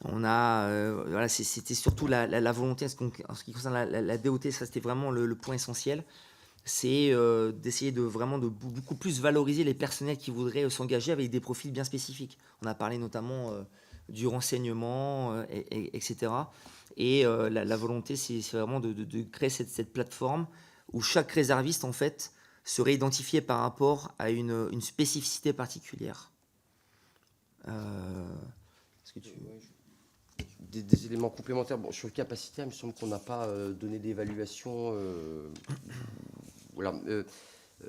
on a... voilà, c'était surtout la volonté, en ce qui concerne la DOT, ça c'était vraiment le point essentiel. C'est d'essayer de beaucoup plus valoriser les personnels qui voudraient s'engager avec des profils bien spécifiques. On a parlé notamment... du renseignement, etc. Et la volonté, c'est vraiment de créer cette plateforme où chaque réserviste, en fait, serait identifié par rapport à une spécificité particulière. Est-ce que des éléments complémentaires. Bon, sur le capacitaire, il me semble qu'on n'a pas donné d'évaluation. Voilà.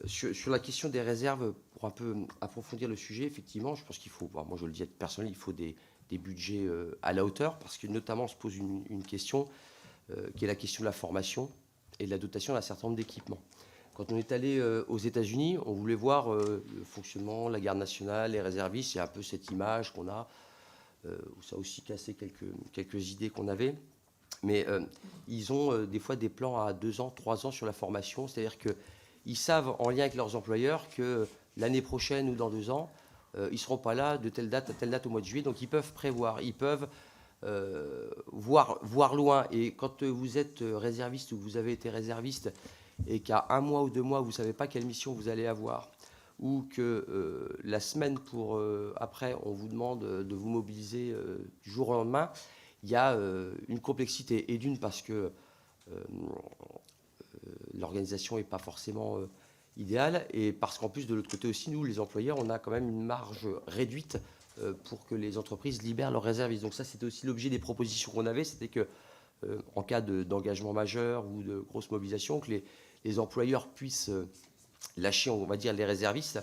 Sur la question des réserves, pour un peu approfondir le sujet, effectivement, je pense qu'il faut, moi je le dis à titre personnel, il faut des budgets à la hauteur, parce que notamment on se pose une question qui est la question de la formation et de la dotation d'un certain nombre d'équipements. Quand on est allé aux États-Unis, on voulait voir le fonctionnement, la garde nationale, les réservistes, c'est un peu cette image qu'on a, où ça a aussi cassé quelques idées qu'on avait. Mais ils ont des fois des plans à 2 ans, 3 ans sur la formation, c'est-à-dire qu'ils savent en lien avec leurs employeurs que l'année prochaine ou dans 2 ans, ils ne seront pas là de telle date à telle date au mois de juillet, donc ils peuvent prévoir, ils peuvent voir loin. Et quand vous êtes réserviste ou vous avez été réserviste et qu'à 1 mois ou 2 mois, vous ne savez pas quelle mission vous allez avoir, ou que la semaine après, on vous demande de vous mobiliser du jour au lendemain, il y a une complexité. Et d'une, parce que l'organisation n'est pas forcément idéale, et parce qu'en plus, de l'autre côté aussi, nous, les employeurs, on a quand même une marge réduite pour que les entreprises libèrent leurs réservistes. Donc ça, c'était aussi l'objet des propositions qu'on avait, c'était que en cas d'engagement majeur ou de grosse mobilisation, que les employeurs puissent lâcher, on va dire, les réservistes.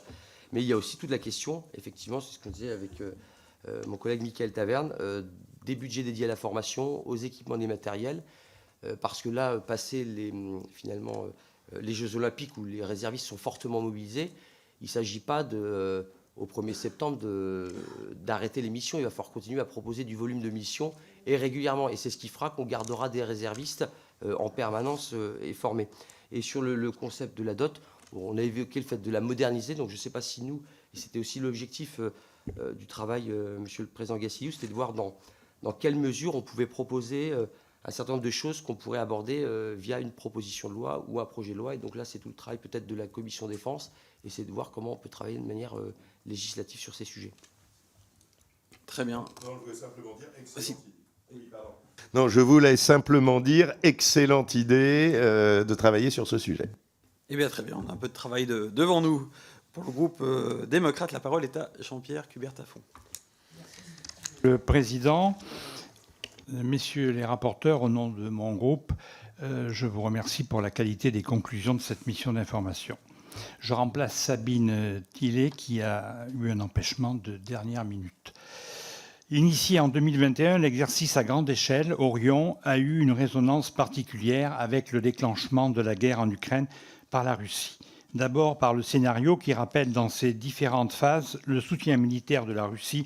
Mais il y a aussi toute la question, effectivement, c'est ce qu'on disait avec mon collègue Michael Taverne, des budgets dédiés à la formation, aux équipements des matériels, parce que là, passer finalement les Jeux Olympiques où les réservistes sont fortement mobilisés, il ne s'agit pas au 1er septembre d'arrêter les missions. Il va falloir continuer à proposer du volume de missions et régulièrement. Et c'est ce qui fera qu'on gardera des réservistes en permanence et formés. Et sur le concept de la dot, On a évoqué le fait de la moderniser, donc je ne sais pas si nous, et c'était aussi l'objectif du travail, Monsieur le Président Gassiliou, c'était de voir dans quelle mesure on pouvait proposer un certain nombre de choses qu'on pourrait aborder via une proposition de loi ou un projet de loi. Et donc là, c'est tout le travail peut-être de la Commission défense, et c'est de voir comment on peut travailler de manière législative sur ces sujets. Très bien. Non, je voulais simplement dire Non, je voulais simplement dire excellente idée de travailler sur ce sujet. Eh bien, très bien. On a un peu de travail devant nous. Pour le groupe démocrate, la parole est à Jean-Pierre Cubert-Tafon. Le président, messieurs les rapporteurs, au nom de mon groupe, je vous remercie pour la qualité des conclusions de cette mission d'information. Je remplace Sabine Tillet qui a eu un empêchement de dernière minute. Initié en 2021, l'exercice à grande échelle, Orion, a eu une résonance particulière avec le déclenchement de la guerre en Ukraine par la Russie. D'abord par le scénario qui rappelle dans ses différentes phases le soutien militaire de la Russie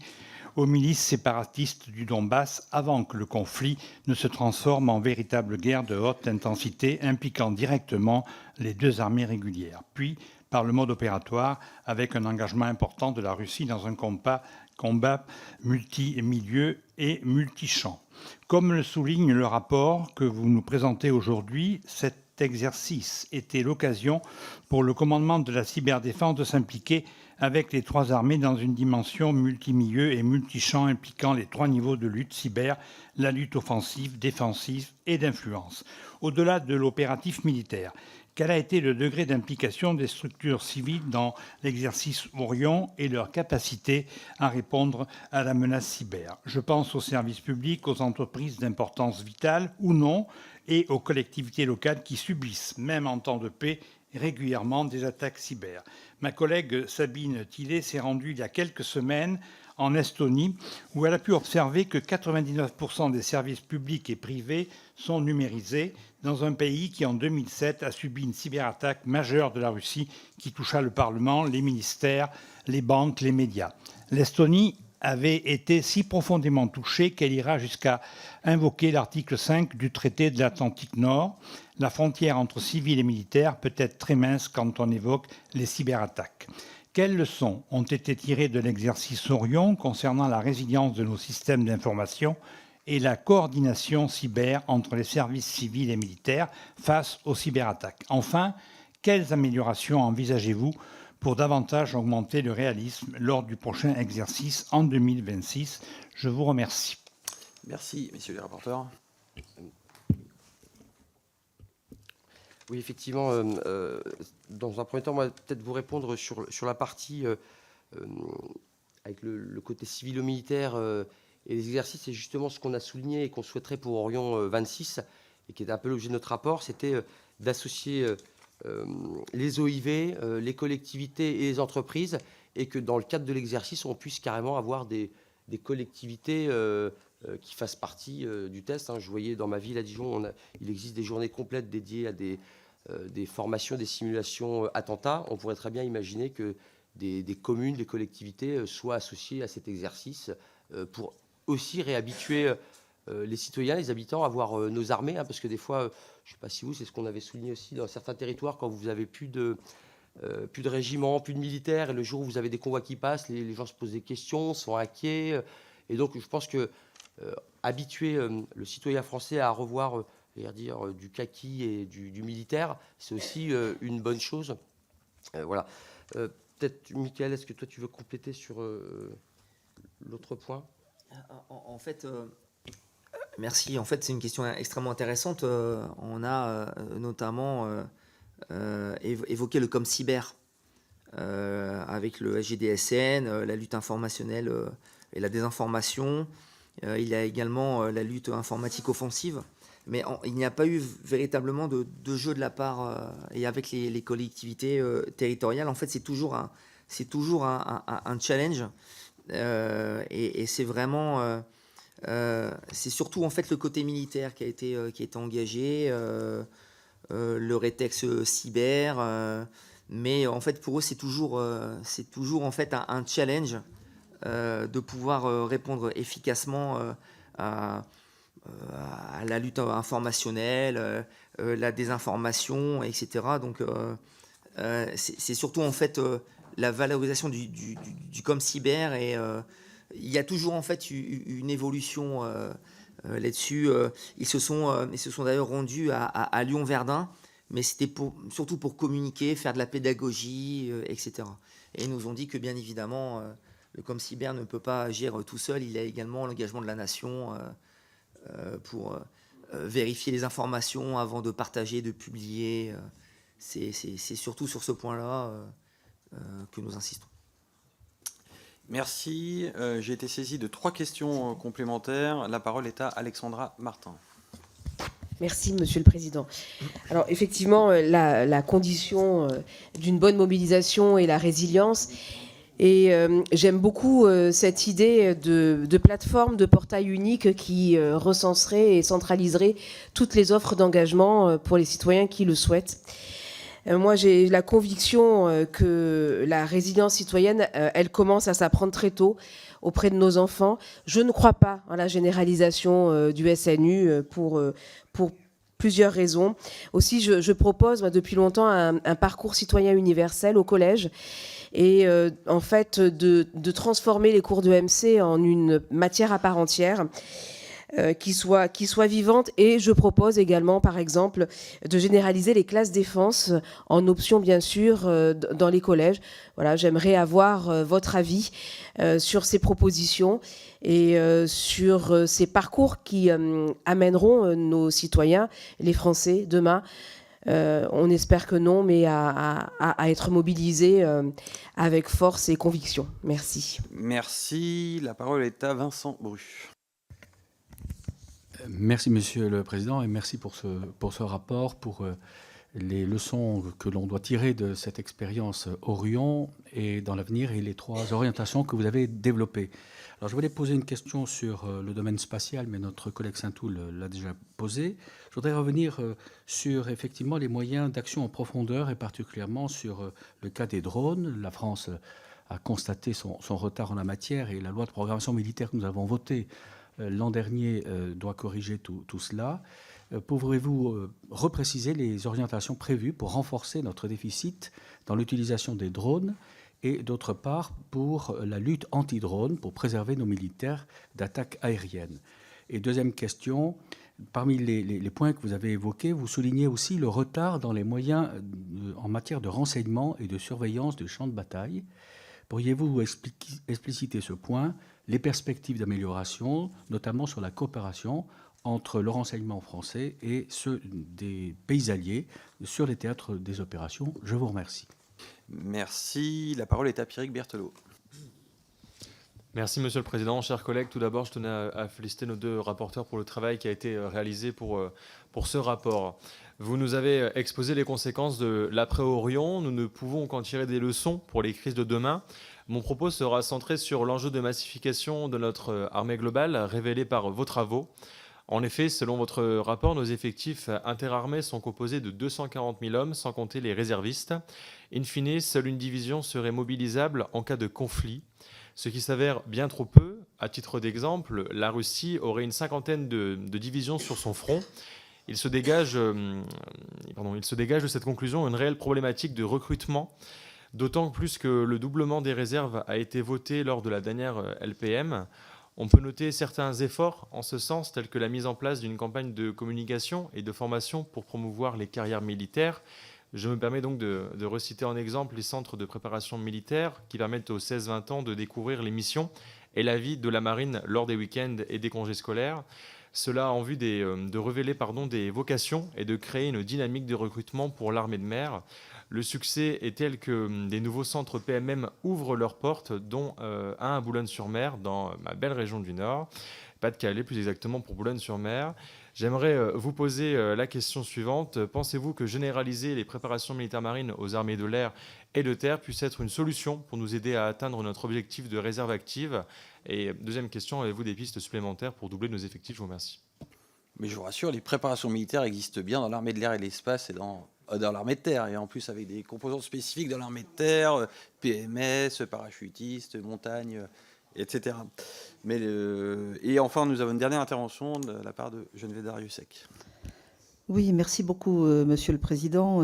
aux milices séparatistes du Donbass avant que le conflit ne se transforme en véritable guerre de haute intensité impliquant directement les deux armées régulières. Puis par le mode opératoire avec un engagement important de la Russie dans un combat multi-milieux et multi-champs. Comme le souligne le rapport que vous nous présentez aujourd'hui, cet exercice était l'occasion pour le commandement de la cyberdéfense de s'impliquer avec les trois armées dans une dimension multi-milieux et multi-champs impliquant les trois niveaux de lutte cyber, la lutte offensive, défensive et d'influence. Au-delà de l'opératif militaire, quel a été le degré d'implication des structures civiles dans l'exercice Orion et leur capacité à répondre à la menace cyber? Je pense aux services publics, aux entreprises d'importance vitale ou non, et aux collectivités locales qui subissent, même en temps de paix, régulièrement des attaques cyber. Ma collègue Sabine Tillet s'est rendue il y a quelques semaines en Estonie, où elle a pu observer que 99% des services publics et privés sont numérisés dans un pays qui, en 2007, a subi une cyberattaque majeure de la Russie qui toucha le Parlement, les ministères, les banques, les médias. L'Estonie avait été si profondément touchée qu'elle ira jusqu'à invoquer l'article 5 du traité de l'Atlantique Nord. La frontière entre civils et militaires peut être très mince quand on évoque les cyberattaques. Quelles leçons ont été tirées de l'exercice Orion concernant la résilience de nos systèmes d'information et la coordination cyber entre les services civils et militaires face aux cyberattaques? Enfin, quelles améliorations envisagez-vous pour davantage augmenter le réalisme lors du prochain exercice en 2026? Je vous remercie. Merci, messieurs les rapporteurs. Oui, effectivement, dans un premier temps, moi, peut-être vous répondre sur la partie avec le côté civilo-militaire et les exercices. C'est justement ce qu'on a souligné et qu'on souhaiterait pour Orion 26, et qui était un peu l'objet de notre rapport, c'était d'associer les OIV, les collectivités et les entreprises, et que dans le cadre de l'exercice, on puisse carrément avoir des collectivités qui fassent partie du test. Je voyais dans ma ville à Dijon, il existe des journées complètes dédiées à des formations, des simulations attentats. On pourrait très bien imaginer que des communes, des collectivités soient associées à cet exercice pour aussi réhabituer les citoyens, les habitants à voir nos armées, parce que des fois, je ne sais pas si vous, c'est ce qu'on avait souligné aussi dans certains territoires, quand vous avez plus de régiments, plus de militaires, et le jour où vous avez des convois qui passent, les gens se posent des questions, sont inquiets. Et donc, je pense que habituer le citoyen français à revoir du kaki et du militaire, c'est aussi une bonne chose. Voilà. Peut-être, Mickaël, est-ce que toi, tu veux compléter sur l'autre point? En fait, merci. En fait, c'est une question extrêmement intéressante. On a notamment évoqué le ComCyber avec le SGDSN, la lutte informationnelle et la désinformation. Il y a également la lutte informatique offensive. Mais il n'y a pas eu véritablement de jeu de la part et avec les collectivités territoriales. En fait, c'est toujours un challenge. Et c'est vraiment, c'est surtout en fait le côté militaire qui a été engagé, le rétex cyber, mais en fait pour eux c'est toujours en fait un challenge de pouvoir répondre efficacement à la lutte informationnelle, la désinformation, etc. Donc c'est surtout en fait la valorisation du ComCyber, et il y a toujours en fait une évolution là-dessus. Ils se sont d'ailleurs rendus à Lyon-Verdun, mais c'était surtout pour communiquer, faire de la pédagogie, etc. Et ils nous ont dit que bien évidemment, le ComCyber ne peut pas agir tout seul. Il a également l'engagement de la nation pour vérifier les informations avant de partager, de publier. C'est surtout sur ce point-là que nous insistons. Merci. J'ai été saisi de 3 questions complémentaires. La parole est à Alexandra Martin. Merci, Monsieur le Président. Alors, effectivement, la condition d'une bonne mobilisation est la résilience. Et j'aime beaucoup cette idée de plateforme, de portail unique qui recenserait et centraliserait toutes les offres d'engagement pour les citoyens qui le souhaitent. Moi, j'ai la conviction que la résilience citoyenne, elle commence à s'apprendre très tôt auprès de nos enfants. Je ne crois pas à la généralisation du SNU pour plusieurs raisons. Aussi, je propose depuis longtemps un parcours citoyen universel au collège, et en fait de transformer les cours de MC en une matière à part entière, qui soit vivante. Et je propose également, par exemple, de généraliser les classes défense en option, bien sûr, dans les collèges. Voilà, j'aimerais avoir votre avis sur ces propositions et sur ces parcours qui amèneront nos citoyens, les Français, demain. On espère que non, mais à être mobilisés avec force et conviction. Merci. Merci. La parole est à Vincent Bru. Merci, Monsieur le Président, et merci pour ce rapport, pour les leçons que l'on doit tirer de cette expérience Orion et dans l'avenir, et les 3 orientations que vous avez développées. Alors, je voulais poser une question sur le domaine spatial, mais notre collègue Saint-Toul l'a déjà posé. Je voudrais revenir sur effectivement les moyens d'action en profondeur, et particulièrement sur le cas des drones. La France a constaté son retard en la matière, et la loi de programmation militaire que nous avons votée l'an dernier doit corriger tout cela. Pouvez-vous repréciser les orientations prévues pour renforcer notre déficit dans l'utilisation des drones, et d'autre part pour la lutte anti-drone, pour préserver nos militaires d'attaques aériennes? Et deuxième question, parmi les points que vous avez évoqués, vous soulignez aussi le retard dans les moyens en matière de renseignement et de surveillance du champ de bataille. Pourriez-vous expliciter ce point, les perspectives d'amélioration, notamment sur la coopération entre le renseignement français et ceux des pays alliés sur les théâtres des opérations? Je vous remercie. Merci. La parole est à Pierrick Berthelot. Merci, Monsieur le Président. Chers collègues, tout d'abord, je tenais à féliciter nos 2 rapporteurs pour le travail qui a été réalisé pour ce rapport. Vous nous avez exposé les conséquences de l'après-Orion. Nous ne pouvons qu'en tirer des leçons pour les crises de demain. Mon propos sera centré sur l'enjeu de massification de notre armée globale révélé par vos travaux. En effet, selon votre rapport, nos effectifs interarmés sont composés de 240 000 hommes, sans compter les réservistes. In fine, seule une division serait mobilisable en cas de conflit, ce qui s'avère bien trop peu. À titre d'exemple, la Russie aurait une 50aine de divisions sur son front. Il se dégage de cette conclusion une réelle problématique de recrutement, d'autant plus que le doublement des réserves a été voté lors de la dernière LPM. On peut noter certains efforts en ce sens, tels que la mise en place d'une campagne de communication et de formation pour promouvoir les carrières militaires. Je me permets donc de reciter en exemple les centres de préparation militaire qui permettent aux 16-20 ans de découvrir les missions et la vie de la marine lors des week-ends et des congés scolaires. Cela en vue de révéler des vocations et de créer une dynamique de recrutement pour l'armée de mer. Le succès est tel que des nouveaux centres PMM ouvrent leurs portes, dont un à Boulogne-sur-Mer, dans ma belle région du Nord, Pas-de-Calais plus exactement pour Boulogne-sur-Mer. J'aimerais vous poser la question suivante. Pensez-vous que généraliser les préparations militaires marines aux armées de l'air et de terre puisse être une solution pour nous aider à atteindre notre objectif de réserve active? Et deuxième question, avez-vous des pistes supplémentaires pour doubler nos effectifs? Je vous remercie. Mais je vous rassure, les préparations militaires existent bien dans l'armée de l'air et de l'espace et dans l'armée de terre, et en plus avec des composantes spécifiques dans l'armée de terre, PMS, parachutistes, montagne, etc. Et enfin, nous avons une dernière intervention de la part de Geneviève Darrieussecq. Oui, merci beaucoup, Monsieur le Président.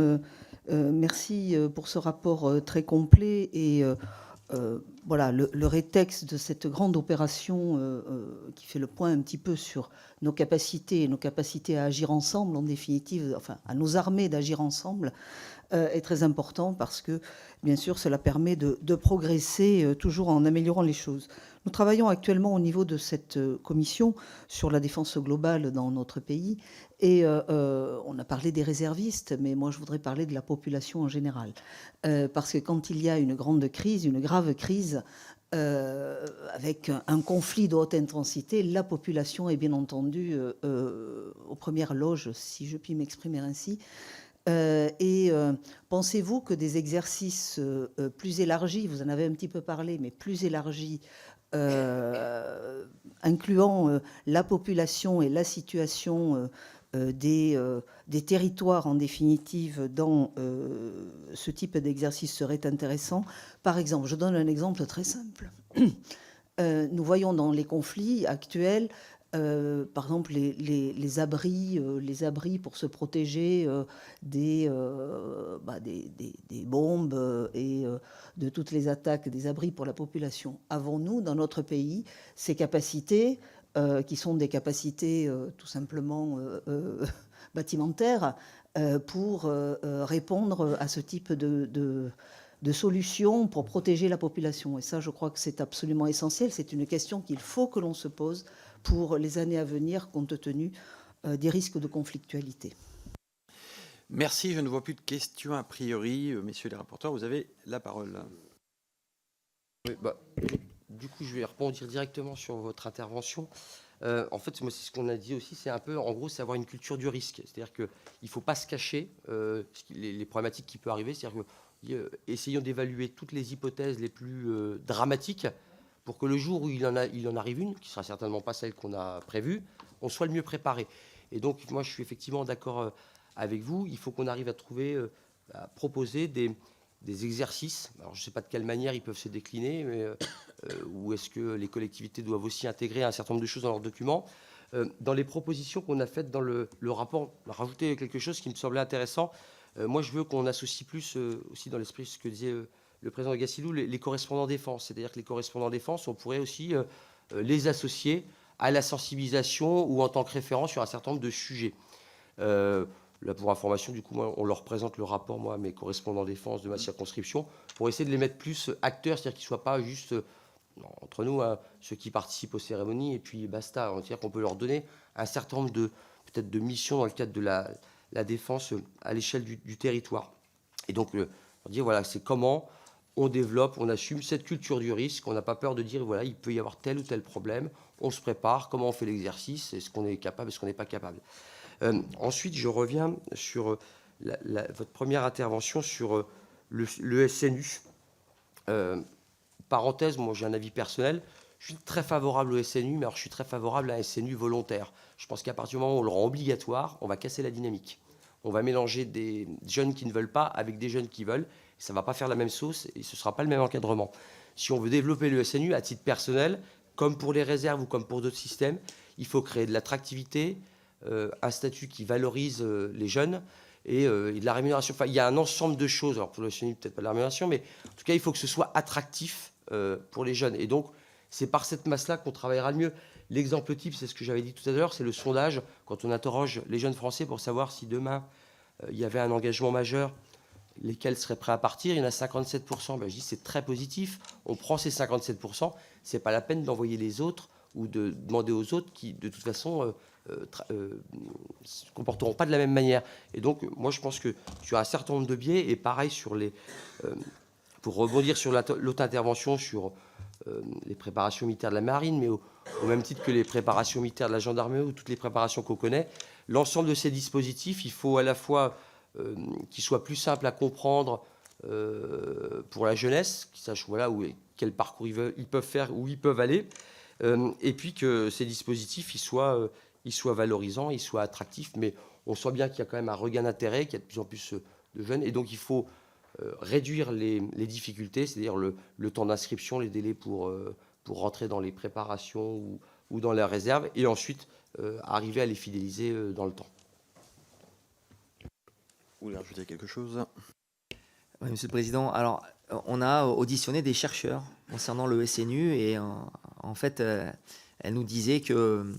Merci pour ce rapport très complet et voilà, le rétexte de cette grande opération qui fait le point un petit peu sur nos capacités à agir ensemble, en définitive, enfin, à nos armées d'agir ensemble, est très important parce que, bien sûr, cela permet de progresser toujours en améliorant les choses. Nous travaillons actuellement au niveau de cette commission sur la défense globale dans notre pays et on a parlé des réservistes, mais moi je voudrais parler de la population en général. Parce que quand il y a une grande crise, une grave crise, avec un conflit de haute intensité, la population est bien entendu aux premières loges, si je puis m'exprimer ainsi. Pensez-vous que des exercices plus élargis, vous en avez un petit peu parlé, mais plus élargis, incluant la population et la situation des territoires en définitive dans ce type d'exercice serait intéressant? Par exemple, je donne un exemple très simple. Nous voyons dans les conflits actuels par exemple, les abris pour se protéger des bombes et de toutes les attaques, des abris pour la population. Avons-nous, dans notre pays, ces capacités qui sont des capacités tout simplement bâtimentaires pour répondre à ce type de solutions pour protéger la population? Et ça, je crois que c'est absolument essentiel. C'est une question qu'il faut que l'on se pose pour les années à venir, compte tenu des risques de conflictualité. Merci, je ne vois plus de questions a priori. Messieurs les rapporteurs, vous avez la parole. Oui, du coup, je vais répondre directement sur votre intervention. En fait, moi, c'est ce qu'on a dit aussi, c'est un peu, en gros, c'est avoir une culture du risque. C'est-à-dire qu'il ne faut pas se cacher les problématiques qui peuvent arriver. C'est-à-dire que essayons d'évaluer toutes les hypothèses les plus dramatiques pour que le jour où il en arrive une, qui ne sera certainement pas celle qu'on a prévue, on soit le mieux préparé. Et donc, moi, je suis effectivement d'accord avec vous. Il faut qu'on arrive à trouver, à proposer des exercices. Alors, je ne sais pas de quelle manière ils peuvent se décliner, mais, ou est-ce que les collectivités doivent aussi intégrer un certain nombre de choses dans leurs documents. Dans les propositions qu'on a faites dans le rapport, on a rajouté quelque chose qui me semblait intéressant. Moi, je veux qu'on associe plus, aussi dans l'esprit de ce que disait le président Gassilou, les correspondants défense. C'est-à-dire que les correspondants défense, on pourrait aussi les associer à la sensibilisation ou en tant que référent sur un certain nombre de sujets. Là, pour information, du coup, moi, on leur présente le rapport, moi, mes correspondants défense de ma circonscription, pour essayer de les mettre plus acteurs, c'est-à-dire qu'ils ne soient pas juste, entre nous, ceux qui participent aux cérémonies, et puis basta. C'est-à-dire qu'on peut leur donner un certain nombre peut-être de missions dans le cadre de la défense à l'échelle du territoire. Et donc, leur dire, voilà, c'est comment on développe, on assume cette culture du risque, on n'a pas peur de dire, voilà, il peut y avoir tel ou tel problème, on se prépare, comment on fait l'exercice, est-ce qu'on est capable, est-ce qu'on n'est pas capable. Ensuite, je reviens sur votre première intervention sur le SNU. Parenthèse, moi j'ai un avis personnel, je suis très favorable au SNU, mais alors je suis très favorable à un SNU volontaire. Je pense qu'à partir du moment où on le rend obligatoire, on va casser la dynamique. On va mélanger des jeunes qui ne veulent pas avec des jeunes qui veulent. Ça ne va pas faire la même sauce et ce ne sera pas le même encadrement. Si on veut développer le SNU à titre personnel, comme pour les réserves ou comme pour d'autres systèmes, il faut créer de l'attractivité, un statut qui valorise les jeunes et de la rémunération. Enfin, il y a un ensemble de choses. Alors pour le SNU, peut-être pas de la rémunération, mais en tout cas, il faut que ce soit attractif pour les jeunes. Et donc, c'est par cette masse-là qu'on travaillera le mieux. L'exemple type, c'est ce que j'avais dit tout à l'heure, c'est le sondage, quand on interroge les jeunes Français pour savoir si demain, il y avait un engagement majeur, lesquels seraient prêts à partir. Il y en a 57%. Ben, je dis c'est très positif. On prend ces 57%. Ce n'est pas la peine d'envoyer les autres ou de demander aux autres qui, de toute façon, ne se comporteront pas de la même manière. Et donc, moi, je pense que tu as un certain nombre de biais. Et pareil, pour rebondir sur l'autre intervention, sur les préparations militaires de la marine, mais au même titre que les préparations militaires de la gendarmerie ou toutes les préparations qu'on connaît, l'ensemble de ces dispositifs, il faut à la fois qu'ils soient plus simples à comprendre pour la jeunesse, qu'ils sachent voilà, quel parcours ils peuvent faire, où ils peuvent aller, et puis que ces dispositifs ils soient valorisants, ils soient attractifs, mais on sent bien qu'il y a quand même un regain d'intérêt, qu'il y a de plus en plus de jeunes, et donc il faut réduire les difficultés, c'est-à-dire le temps d'inscription, les délais pour rentrer dans les préparations ou dans la réserve, et ensuite arriver à les fidéliser dans le temps. voulez rajouter quelque chose? Oui, Monsieur le Président. Alors, on a auditionné des chercheurs concernant le SNU et en fait, elle nous disait que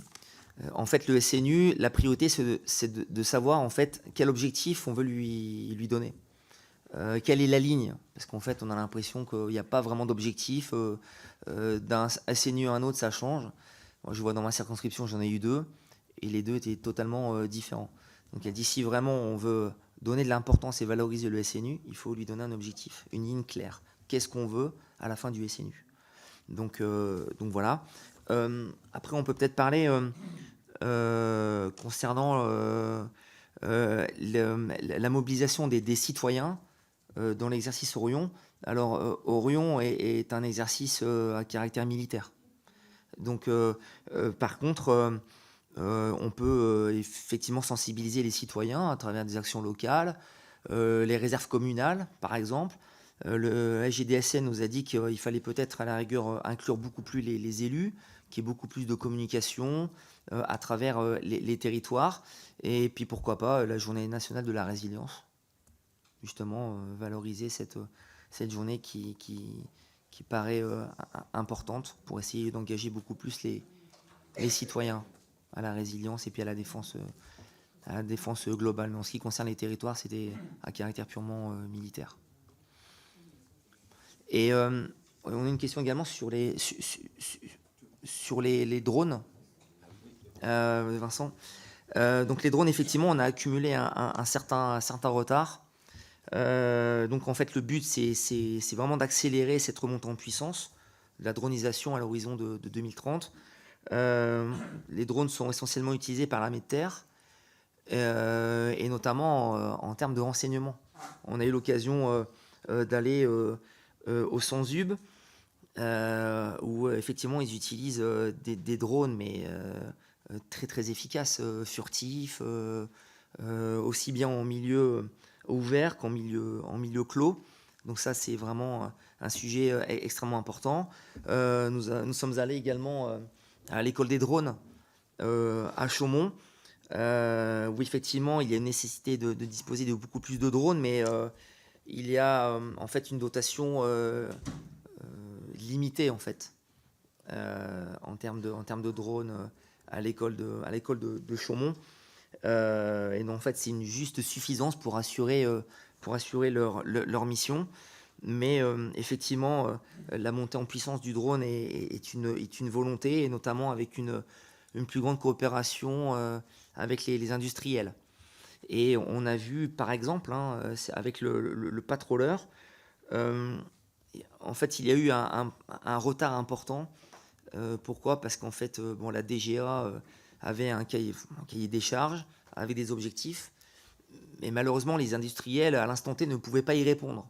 en fait, le SNU, la priorité, c'est de savoir en fait quel objectif on veut lui donner. Quelle est la ligne? Parce qu'en fait, on a l'impression qu'il n'y a pas vraiment d'objectif. D'un SNU à un autre, ça change. Moi, je vois dans ma circonscription, j'en ai eu 2, et les 2 étaient totalement différents. Donc, elle dit, si vraiment on veut donner de l'importance et valoriser le SNU, il faut lui donner un objectif, une ligne claire. Qu'est-ce qu'on veut à la fin du SNU? Donc voilà. Après, on peut peut-être parler concernant la mobilisation des citoyens dans l'exercice Orion. Alors, Orion est un exercice à caractère militaire. Donc, par contre, on peut effectivement sensibiliser les citoyens à travers des actions locales, les réserves communales, par exemple. Le SGDSN nous a dit qu'il fallait peut-être, à la rigueur, inclure beaucoup plus les élus, qu'il y ait beaucoup plus de communication à travers les territoires. Et puis, pourquoi pas, la journée nationale de la résilience. Justement, valoriser cette journée qui paraît importante pour essayer d'engager beaucoup plus les citoyens à la résilience et puis à la défense globale. Mais en ce qui concerne les territoires, c'était à caractère purement militaire. Et on a une question également sur les drones, Vincent. Donc les drones, effectivement, on a accumulé un certain retard. Donc en fait, le but, c'est vraiment d'accélérer cette remontée en puissance, de la dronisation à l'horizon de 2030. Les drones sont essentiellement utilisés par l'armée de terre, et notamment en termes de renseignement. On a eu l'occasion d'aller au Sanzub, où effectivement ils utilisent des drones, mais très très efficaces, furtifs, aussi bien en milieu ouvert qu'en milieu clos. Donc ça, c'est vraiment un sujet extrêmement important. Nous sommes allés également à l'école des drones à Chaumont, où effectivement il y a une nécessité de disposer de beaucoup plus de drones, mais il y a en fait une dotation limitée en fait en termes de drones à l'école de Chaumont. Et donc en fait c'est une juste suffisance pour assurer leur mission. Mais effectivement, la montée en puissance du drone est une volonté, et notamment avec une plus grande coopération avec les industriels. Et on a vu, par exemple, avec le Patroller, en fait, il y a eu un retard important. Pourquoi? Parce qu'en fait, la DGA avait un cahier des charges avec des objectifs, mais malheureusement, les industriels, à l'instant T, ne pouvaient pas y répondre.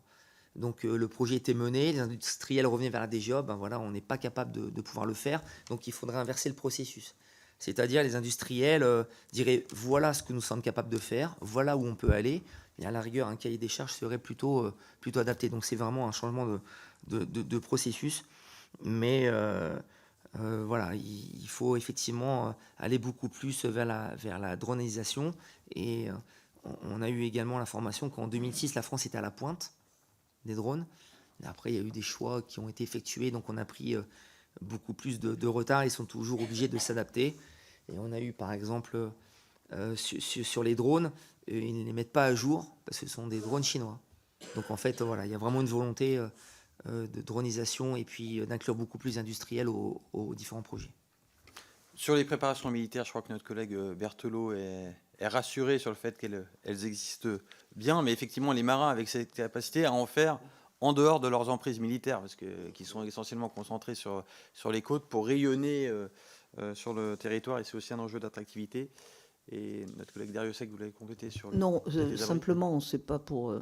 Donc le projet était mené, les industriels revenaient vers la DGA, on n'est pas capable de pouvoir le faire, donc il faudrait inverser le processus. C'est-à-dire les industriels diraient voilà ce que nous sommes capables de faire, voilà où on peut aller, et à la rigueur un cahier des charges serait plutôt adapté. Donc c'est vraiment un changement de processus, mais voilà, il faut effectivement aller beaucoup plus vers la dronisation, et on a eu également l'information qu'en 2006 la France était à la pointe des drones. Et après, il y a eu des choix qui ont été effectués, donc on a pris beaucoup plus de retard. Ils sont toujours obligés de s'adapter. Et on a eu, par exemple, sur les drones, ils ne les mettent pas à jour parce que ce sont des drones chinois. Donc en fait, voilà, il y a vraiment une volonté de dronisation et puis d'inclure beaucoup plus d'industriels aux différents projets. Sur les préparations militaires, je crois que notre collègue Berthelot est rassuré sur le fait qu'elles existent bien, mais effectivement, les marins, avec cette capacité à en faire en dehors de leurs emprises militaires, parce qu'ils sont essentiellement concentrés sur les côtes pour rayonner sur le territoire, et c'est aussi un enjeu d'attractivité. Et notre collègue Dariussec, vous l'avez complété sur le... Non, simplement, c'est pas pour...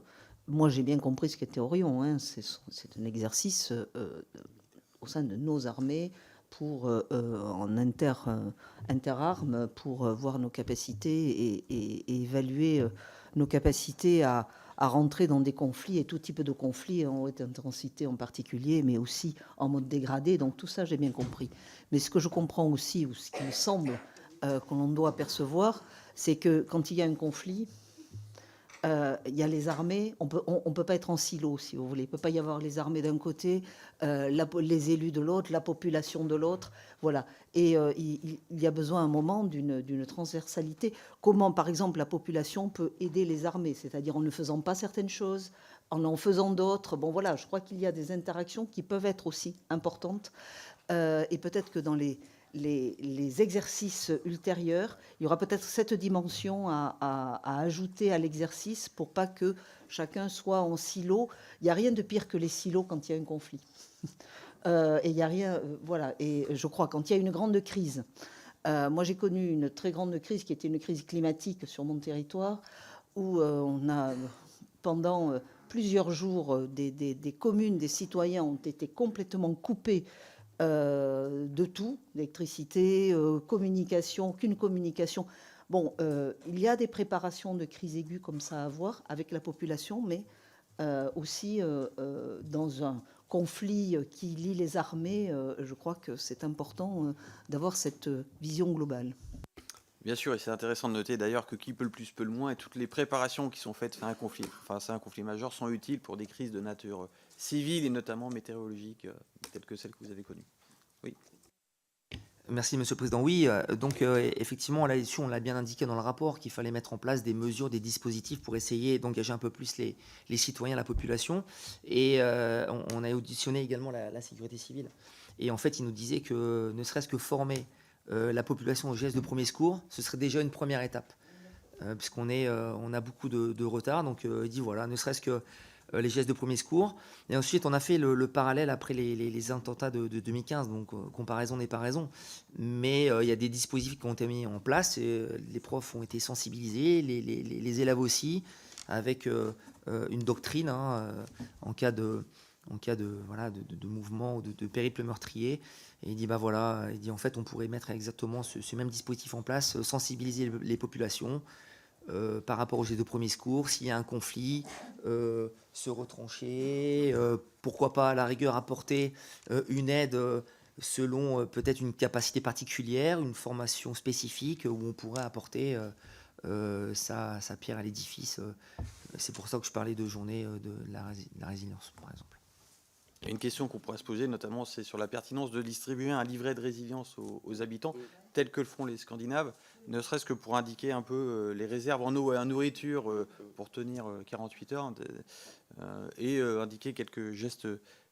moi, j'ai bien compris ce qu'était Orion. Hein. C'est un exercice au sein de nos armées pour en interarmes pour voir nos capacités et évaluer nos capacités à rentrer dans des conflits, et tout type de conflits en haute intensité en particulier, mais aussi en mode dégradé. Donc tout ça, j'ai bien compris. Mais ce que je comprends aussi, ou ce qui me semble que l'on doit percevoir, c'est que quand il y a un conflit, il y a les armées, on peut pas être en silo, si vous voulez. Il ne peut pas y avoir les armées d'un côté, les élus de l'autre, la population de l'autre. Voilà. Et il y a besoin à un moment d'une transversalité. Comment, par exemple, la population peut aider les armées, c'est-à-dire en ne faisant pas certaines choses, en faisant d'autres. Bon, voilà, je crois qu'il y a des interactions qui peuvent être aussi importantes. Et peut-être que dans les exercices ultérieurs, il y aura peut-être cette dimension à ajouter à l'exercice pour pas que chacun soit en silo. Il n'y a rien de pire que les silos quand il y a un conflit. Et il n'y a rien, voilà. Et je crois quand il y a une grande crise, moi j'ai connu une très grande crise qui était une crise climatique sur mon territoire, où on a pendant plusieurs jours des communes, des citoyens ont été complètement coupés de tout, l'électricité, communication, aucune communication. Bon, il y a des préparations de crise aiguë comme ça à avoir avec la population, mais aussi dans un conflit qui lie les armées, je crois que c'est important d'avoir cette vision globale. Bien sûr, et c'est intéressant de noter d'ailleurs que qui peut le plus peut le moins, et toutes les préparations qui sont faites face à un conflit majeur sont utiles pour des crises de nature civile et notamment météorologique, telles que celles que vous avez connues. Oui. Merci, Monsieur le Président. Oui, donc effectivement, là-dessus, on l'a bien indiqué dans le rapport qu'il fallait mettre en place des mesures, des dispositifs pour essayer d'engager un peu plus les citoyens, la population. Et on a auditionné également la sécurité civile. Et en fait, il nous disait que ne serait-ce que former la population aux gestes de premier secours, ce serait déjà une première étape. Puisqu'on a beaucoup de retard. Donc, il dit, voilà, ne serait-ce que les gestes de premier secours. Et ensuite, on a fait le parallèle après les attentats de 2015, donc comparaison n'est pas raison. Mais il y a des dispositifs qui ont été mis en place, et les profs ont été sensibilisés, les élèves aussi, avec une doctrine en cas de mouvement ou de périple meurtrier. Et il dit, bah voilà, il dit en fait on pourrait mettre exactement ce même dispositif en place, sensibiliser les populations, par rapport au jet de premier secours, s'il y a un conflit, se retrancher, pourquoi pas à la rigueur apporter une aide selon peut-être une capacité particulière, une formation spécifique où on pourrait apporter sa pierre à l'édifice. C'est pour ça que je parlais de journée de la résilience, par exemple. Une question qu'on pourrait se poser, notamment, c'est sur la pertinence de distribuer un livret de résilience aux habitants, tel que le font les Scandinaves, ne serait-ce que pour indiquer un peu les réserves en eau et en nourriture pour tenir 48 heures, et indiquer quelques gestes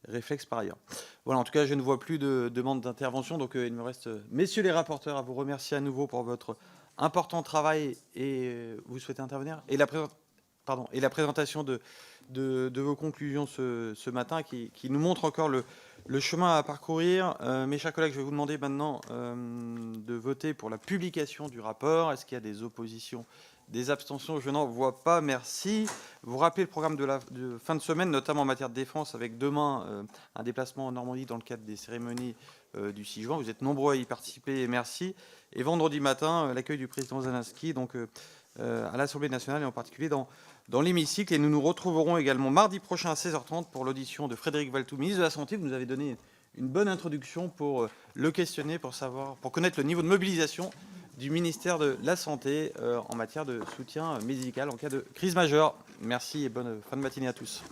réflexes par ailleurs. Voilà, en tout cas, je ne vois plus de demande d'intervention, donc il me reste, messieurs les rapporteurs, à vous remercier à nouveau pour votre important travail, et vous souhaitez intervenir, et la présentation de vos conclusions ce matin qui nous montre encore le chemin à parcourir. Mes chers collègues, je vais vous demander maintenant de voter pour la publication du rapport. Est-ce qu'il y a des oppositions, des abstentions? Je n'en vois pas, merci. Vous rappelez le programme de fin de semaine, notamment en matière de défense, avec demain un déplacement en Normandie dans le cadre des cérémonies du 6 juin. Vous êtes nombreux à y participer, et merci. Et vendredi matin, l'accueil du président Zelensky, donc à l'Assemblée nationale et en particulier dans l'hémicycle. Et nous nous retrouverons également mardi prochain à 16h30 pour l'audition de Frédéric Valletoux, ministre de la Santé. Vous nous avez donné une bonne introduction pour le questionner, pour connaître le niveau de mobilisation du ministère de la Santé en matière de soutien médical en cas de crise majeure. Merci et bonne fin de matinée à tous.